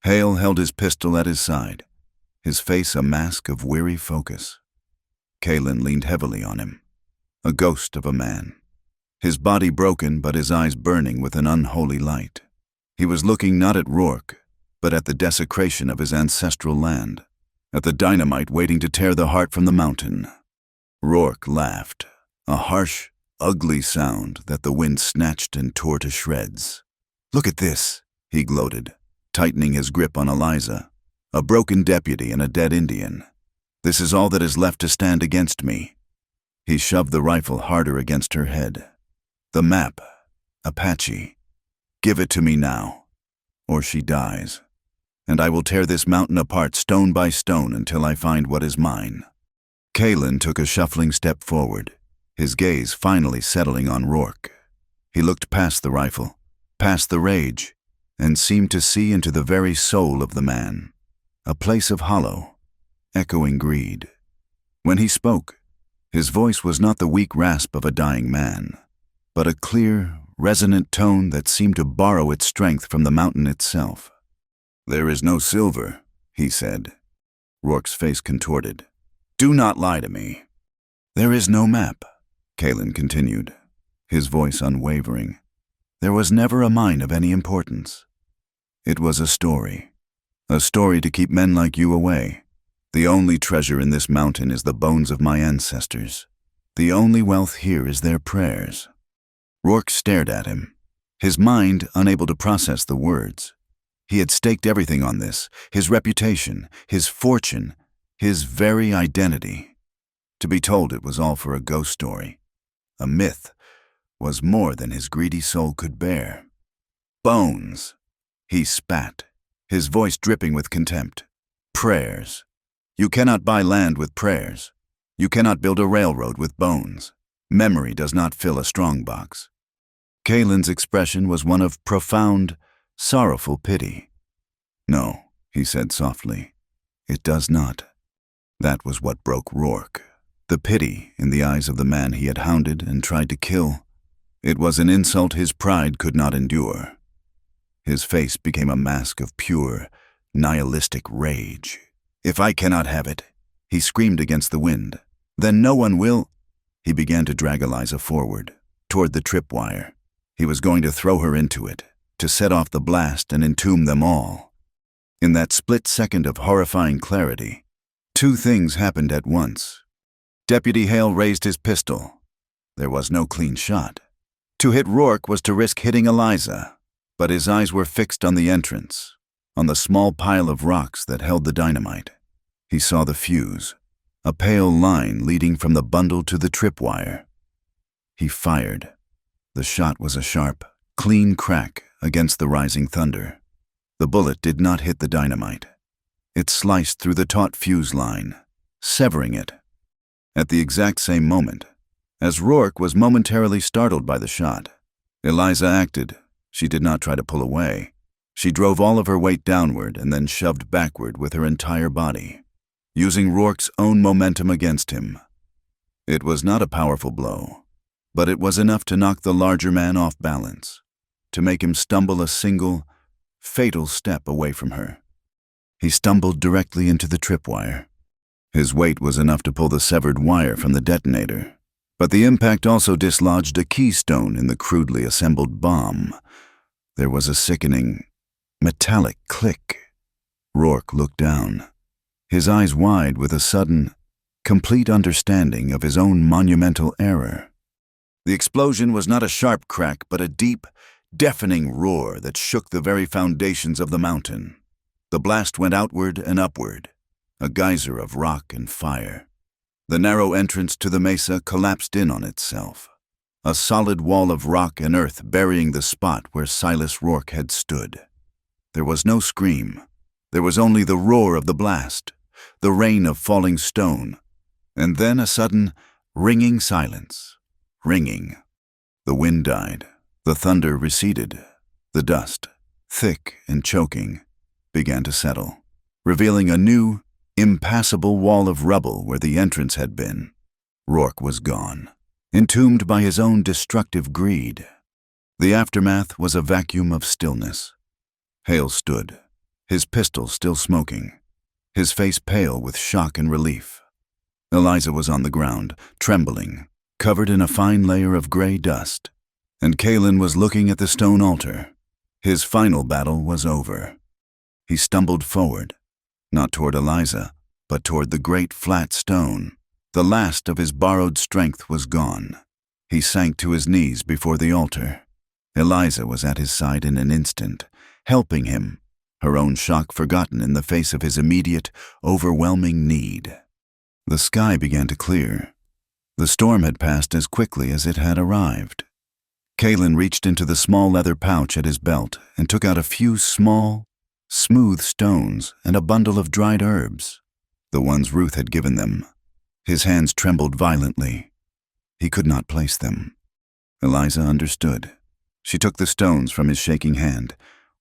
Hale held his pistol at his side, his face a mask of weary focus. Kaelin leaned heavily on him, a ghost of a man, his body broken but his eyes burning with an unholy light. He was looking not at Rourke, but at the desecration of his ancestral land, at the dynamite waiting to tear the heart from the mountain. Rourke laughed, a harsh, ugly sound that the wind snatched and tore to shreds. "Look at this," he gloated, tightening his grip on Eliza, a broken deputy and a dead Indian. This is all that is left to stand against me." He shoved the rifle harder against her head. "The map, Apache. Give it to me now, or she dies. And I will tear this mountain apart stone by stone until I find what is mine." Kalen took a shuffling step forward, his gaze finally settling on Rourke. He looked past the rifle, past the rage, and seemed to see into the very soul of the man, a place of hollow, echoing greed. When he spoke, his voice was not the weak rasp of a dying man, but a clear, resonant tone that seemed to borrow its strength from the mountain itself. "There is no silver," he said. Rourke's face contorted. "Do not lie to me." "There is no map," Kalen continued, his voice unwavering. "There was never a mine of any importance. It was a story to keep men like you away. The only treasure in this mountain is the bones of my ancestors. The only wealth here is their prayers." Rourke stared at him, his mind unable to process the words. He had staked everything on this, his reputation, his fortune, his very identity. To be told it was all for a ghost story, a myth, was more than his greedy soul could bear. "Bones," he spat, his voice dripping with contempt. "Prayers. You cannot buy land with prayers. You cannot build a railroad with bones. Memory does not fill a strongbox." Kalen's expression was one of profound, sorrowful pity. "No," he said softly, "it does not." That was what broke Rourke, the pity in the eyes of the man he had hounded and tried to kill. It was an insult his pride could not endure. His face became a mask of pure, nihilistic rage. "If I cannot have it," he screamed against the wind, "then no one will." He began to drag Eliza forward, toward the tripwire. He was going to throw her into it, to set off the blast and entomb them all. In that split second of horrifying clarity, two things happened at once. Deputy Hale raised his pistol. There was no clean shot. To hit Rourke was to risk hitting Eliza, but his eyes were fixed on the entrance, on the small pile of rocks that held the dynamite. He saw the fuse, a pale line leading from the bundle to the tripwire. He fired. The shot was a sharp, clean crack against the rising thunder. The bullet did not hit the dynamite. It sliced through the taut fuse line, severing it. At the exact same moment, as Rourke was momentarily startled by the shot, Eliza acted. She did not try to pull away. She drove all of her weight downward and then shoved backward with her entire body, using Rourke's own momentum against him. It was not a powerful blow, but it was enough to knock the larger man off balance, to make him stumble a single, fatal step away from her. He stumbled directly into the tripwire. His weight was enough to pull the severed wire from the detonator, but the impact also dislodged a keystone in the crudely assembled bomb. There was a sickening, metallic click. Rourke looked down, his eyes wide with a sudden, complete understanding of his own monumental error. The explosion was not a sharp crack, but a deep, deafening roar that shook the very foundations of the mountain. The blast went outward and upward, a geyser of rock and fire. The narrow entrance to the mesa collapsed in on itself, a solid wall of rock and earth burying the spot where Silas Rourke had stood. There was no scream. There was only the roar of the blast, the rain of falling stone, and then a sudden, ringing silence. Ringing. The wind died. The thunder receded. The dust, thick and choking, began to settle, revealing a new, impassable wall of rubble where the entrance had been. Rourke was gone, entombed by his own destructive greed. The aftermath was a vacuum of stillness. Hale stood, his pistol still smoking, his face pale with shock and relief. Eliza was on the ground, trembling, covered in a fine layer of gray dust, and Kalen was looking at the stone altar. His final battle was over. He stumbled forward, not toward Eliza, but toward the great flat stone. The last of his borrowed strength was gone. He sank to his knees before the altar. Eliza was at his side in an instant, helping him, her own shock forgotten in the face of his immediate, overwhelming need. The sky began to clear. The storm had passed as quickly as it had arrived. Kalen reached into the small leather pouch at his belt and took out a few small, smooth stones and a bundle of dried herbs, the ones Ruth had given them. His hands trembled violently. He could not place them. Eliza understood. She took the stones from his shaking hand.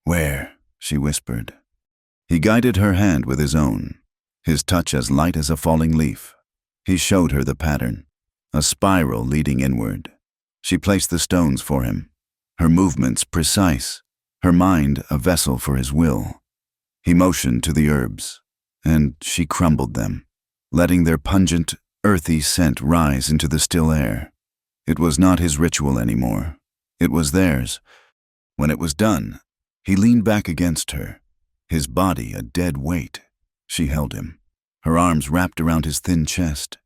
"Where?" she whispered. He guided her hand with his own, his touch as light as a falling leaf. He showed her the pattern, a spiral leading inward. She placed the stones for him, her movements precise, her mind a vessel for his will. He motioned to the herbs, and she crumbled them, letting their pungent, earthy scent rise into the still air. It was not his ritual anymore. It was theirs. When it was done, he leaned back against her, his body a dead weight. She held him, her arms wrapped around his thin chest.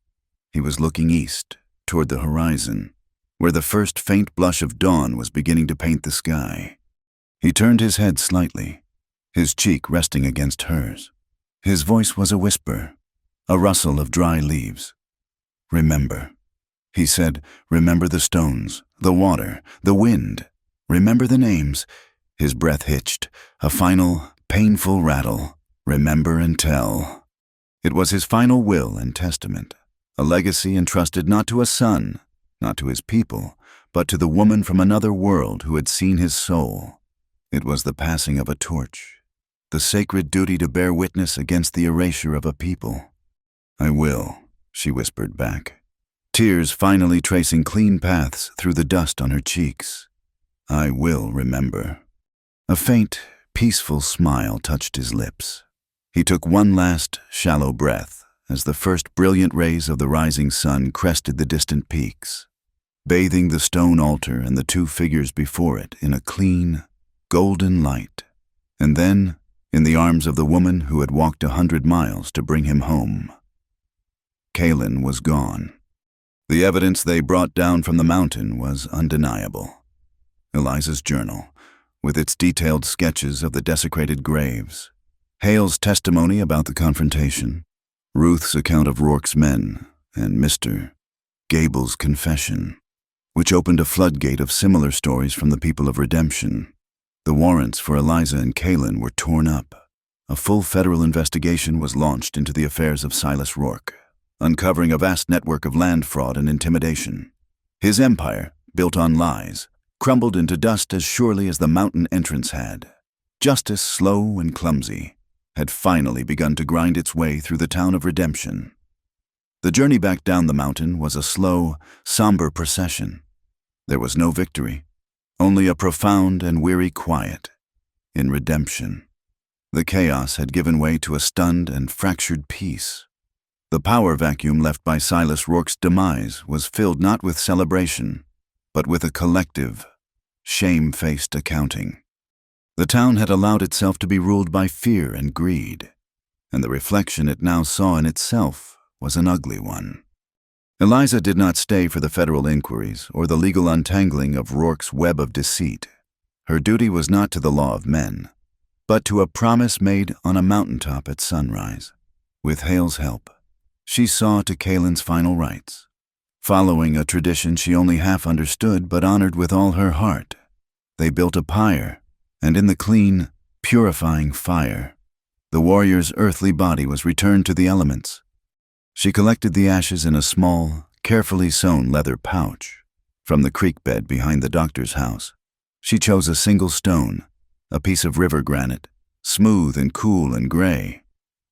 He was looking east, toward the horizon, where the first faint blush of dawn was beginning to paint the sky. He turned his head slightly, his cheek resting against hers. His voice was a whisper, a rustle of dry leaves. "Remember," he said, "remember the stones, the water, the wind. Remember the names." His breath hitched, a final, painful rattle. Remember and tell. It was his final will and testament, a legacy entrusted not to a son, not to his people, but to the woman from another world who had seen his soul. It was the passing of a torch, the sacred duty to bear witness against the erasure of a people. "I will," she whispered back, tears finally tracing clean paths through the dust on her cheeks. "I will remember." A faint, peaceful smile touched his lips. He took one last, shallow breath as the first brilliant rays of the rising sun crested the distant peaks, bathing the stone altar and the two figures before it in a clean, golden light. And then, in the arms of the woman who had walked 100 miles to bring him home. Kalen was gone. The evidence they brought down from the mountain was undeniable. Eliza's journal, with its detailed sketches of the desecrated graves, Hale's testimony about the confrontation, Ruth's account of Rourke's men, and Mr. Gable's confession, which opened a floodgate of similar stories from the people of redemption. The warrants for Eliza and Kalen were torn up. A full federal investigation was launched into the affairs of Silas Rourke, uncovering a vast network of land fraud and intimidation. His empire, built on lies, crumbled into dust as surely as the mountain entrance had. Justice, slow and clumsy, had finally begun to grind its way through the town of Redemption. The journey back down the mountain was a slow, somber procession. There was no victory, only a profound and weary quiet. In Redemption, the chaos had given way to a stunned and fractured peace. The power vacuum left by Silas Rourke's demise was filled not with celebration, but with a collective, shame-faced accounting. The town had allowed itself to be ruled by fear and greed, and the reflection it now saw in itself was an ugly one. Eliza did not stay for the federal inquiries or the legal untangling of Rourke's web of deceit. Her duty was not to the law of men, but to a promise made on a mountaintop at sunrise. With Hale's help, she saw to Kalen's final rites, following a tradition she only half understood but honored with all her heart. They built a pyre, and in the clean, purifying fire, the warrior's earthly body was returned to the elements. She collected the ashes in a small, carefully sewn leather pouch from the creek bed behind the doctor's house. She chose a single stone, a piece of river granite, smooth and cool and gray,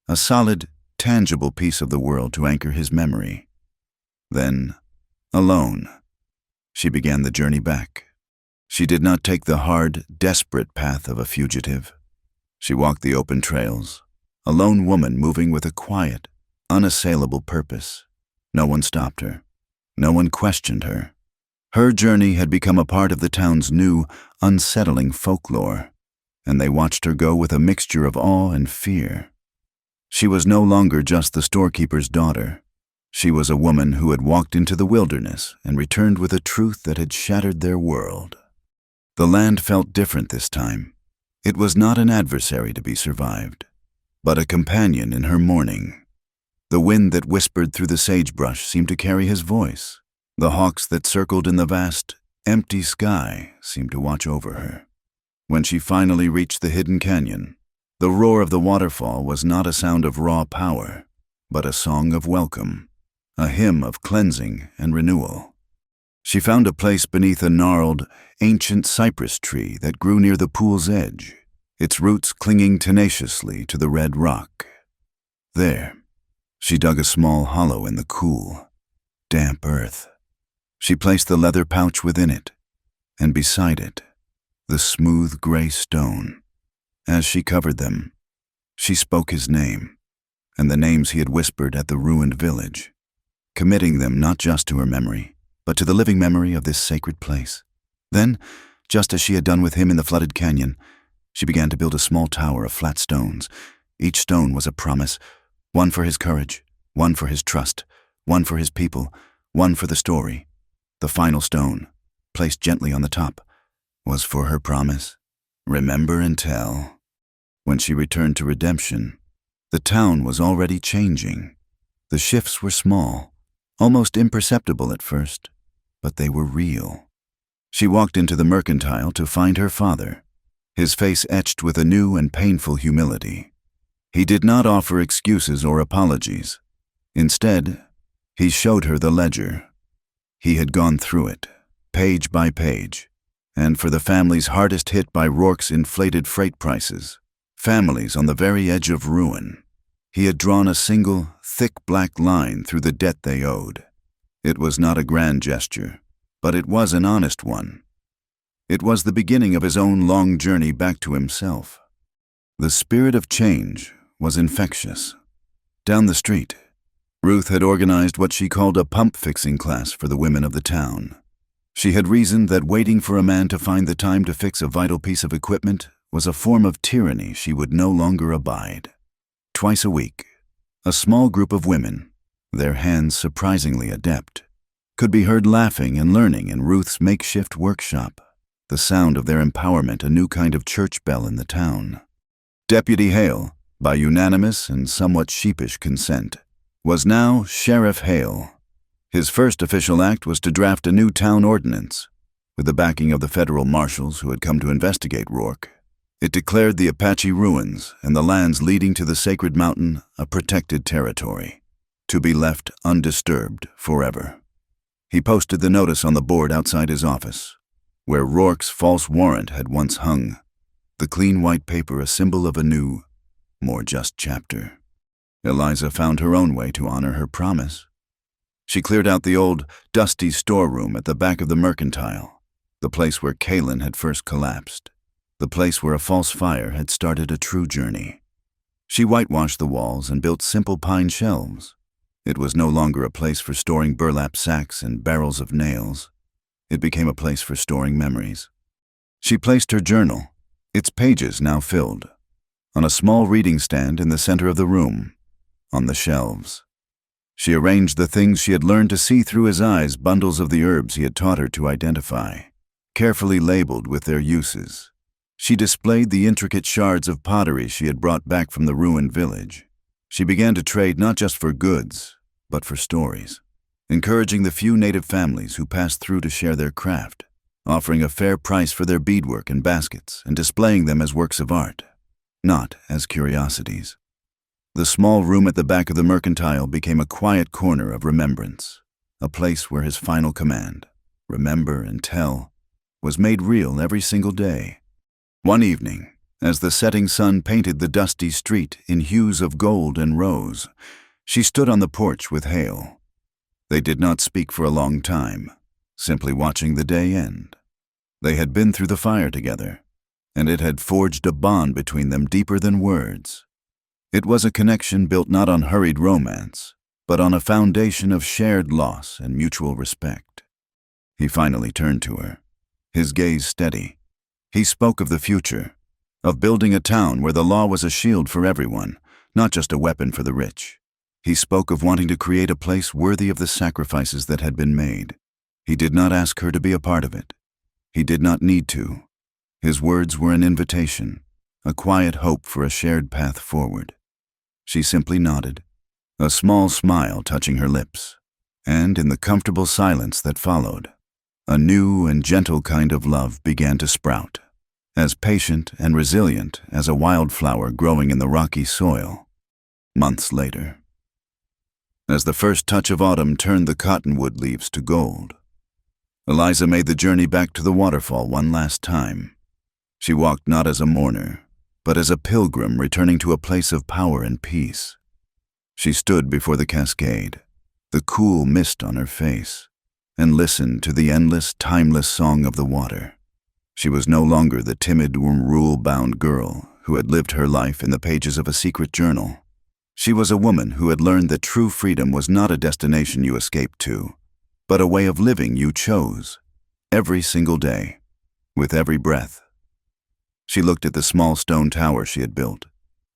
a solid, tangible piece of the world to anchor his memory. Then, alone, she began the journey back. She did not take the hard, desperate path of a fugitive. She walked the open trails, a lone woman moving with a quiet, unassailable purpose. No one stopped her. No one questioned her. Her journey had become a part of the town's new, unsettling folklore, and they watched her go with a mixture of awe and fear. She was no longer just the storekeeper's daughter. She was a woman who had walked into the wilderness and returned with a truth that had shattered their world. The land felt different this time. It was not an adversary to be survived, but a companion in her mourning. The wind that whispered through the sagebrush seemed to carry his voice. The hawks that circled in the vast, empty sky seemed to watch over her. When she finally reached the hidden canyon, the roar of the waterfall was not a sound of raw power, but a song of welcome, a hymn of cleansing and renewal. She found a place beneath a gnarled, ancient cypress tree that grew near the pool's edge, its roots clinging tenaciously to the red rock. There, she dug a small hollow in the cool, damp earth. She placed the leather pouch within it, and beside it, the smooth gray stone. As she covered them, she spoke his name, and the names he had whispered at the ruined village, committing them not just to her memory, but to the living memory of this sacred place. Then, just as she had done with him in the flooded canyon, she began to build a small tower of flat stones. Each stone was a promise, one for his courage, one for his trust, one for his people, one for the story. The final stone, placed gently on the top, was for her promise. Remember and tell. When she returned to Redemption, the town was already changing. The shifts were small, almost imperceptible at first, but they were real. She walked into the mercantile to find her father, his face etched with a new and painful humility. He did not offer excuses or apologies. Instead, he showed her the ledger. He had gone through it, page by page, and for the families hardest hit by Rourke's inflated freight prices, families on the very edge of ruin, he had drawn a single, thick black line through the debt they owed. It was not a grand gesture, but it was an honest one. It was the beginning of his own long journey back to himself. The spirit of change was infectious. Down the street, Ruth had organized what she called a pump-fixing class for the women of the town. She had reasoned that waiting for a man to find the time to fix a vital piece of equipment was a form of tyranny she would no longer abide. Twice a week, a small group of women, their hands surprisingly adept, could be heard laughing and learning in Ruth's makeshift workshop, the sound of their empowerment a new kind of church bell in the town. Deputy Hale, by unanimous and somewhat sheepish consent, was now Sheriff Hale. His first official act was to draft a new town ordinance. With the backing of the federal marshals who had come to investigate Rourke, it declared the Apache ruins and the lands leading to the sacred mountain a protected territory, to be left undisturbed forever. He posted the notice on the board outside his office, where Rourke's false warrant had once hung, the clean white paper a symbol of a new, more just chapter. Eliza found her own way to honor her promise. She cleared out the old, dusty storeroom at the back of the mercantile, the place where Kalen had first collapsed, the place where a false fire had started a true journey. She whitewashed the walls and built simple pine shelves. It was no longer a place for storing burlap sacks and barrels of nails. It became a place for storing memories. She placed her journal, its pages now filled, on a small reading stand in the center of the room, on the shelves. She arranged the things she had learned to see through his eyes, bundles of the herbs he had taught her to identify, carefully labeled with their uses. She displayed the intricate shards of pottery she had brought back from the ruined village. She began to trade not just for goods, but for stories, encouraging the few native families who passed through to share their craft, offering a fair price for their beadwork and baskets and displaying them as works of art, not as curiosities. The small room at the back of the mercantile became a quiet corner of remembrance, a place where his final command, remember and tell, was made real every single day. One evening, as the setting sun painted the dusty street in hues of gold and rose, she stood on the porch with Hale. They did not speak for a long time, simply watching the day end. They had been through the fire together, and it had forged a bond between them deeper than words. It was a connection built not on hurried romance, but on a foundation of shared loss and mutual respect. He finally turned to her, his gaze steady. He spoke of the future, of building a town where the law was a shield for everyone, not just a weapon for the rich. He spoke of wanting to create a place worthy of the sacrifices that had been made. He did not ask her to be a part of it. He did not need to. His words were an invitation, a quiet hope for a shared path forward. She simply nodded, a small smile touching her lips, and in the comfortable silence that followed, a new and gentle kind of love began to sprout, as patient and resilient as a wildflower growing in the rocky soil. Months later, as the first touch of autumn turned the cottonwood leaves to gold, Eliza made the journey back to the waterfall one last time. She walked not as a mourner, but as a pilgrim returning to a place of power and peace. She stood before the cascade, the cool mist on her face, and listened to the endless, timeless song of the water. She was no longer the timid, rule-bound girl who had lived her life in the pages of a secret journal. She was a woman who had learned that true freedom was not a destination you escaped to, but a way of living you chose, every single day, with every breath. She looked at the small stone tower she had built,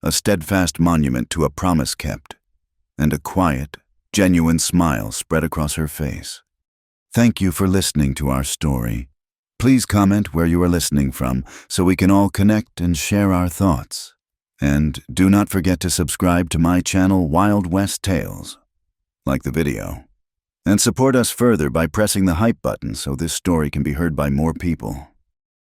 a steadfast monument to a promise kept, and a quiet, genuine smile spread across her face. Thank you for listening to our story. Please comment where you are listening from so we can all connect and share our thoughts. And do not forget to subscribe to my channel Wild West Tales. Like the video. And support us further by pressing the hype button so this story can be heard by more people.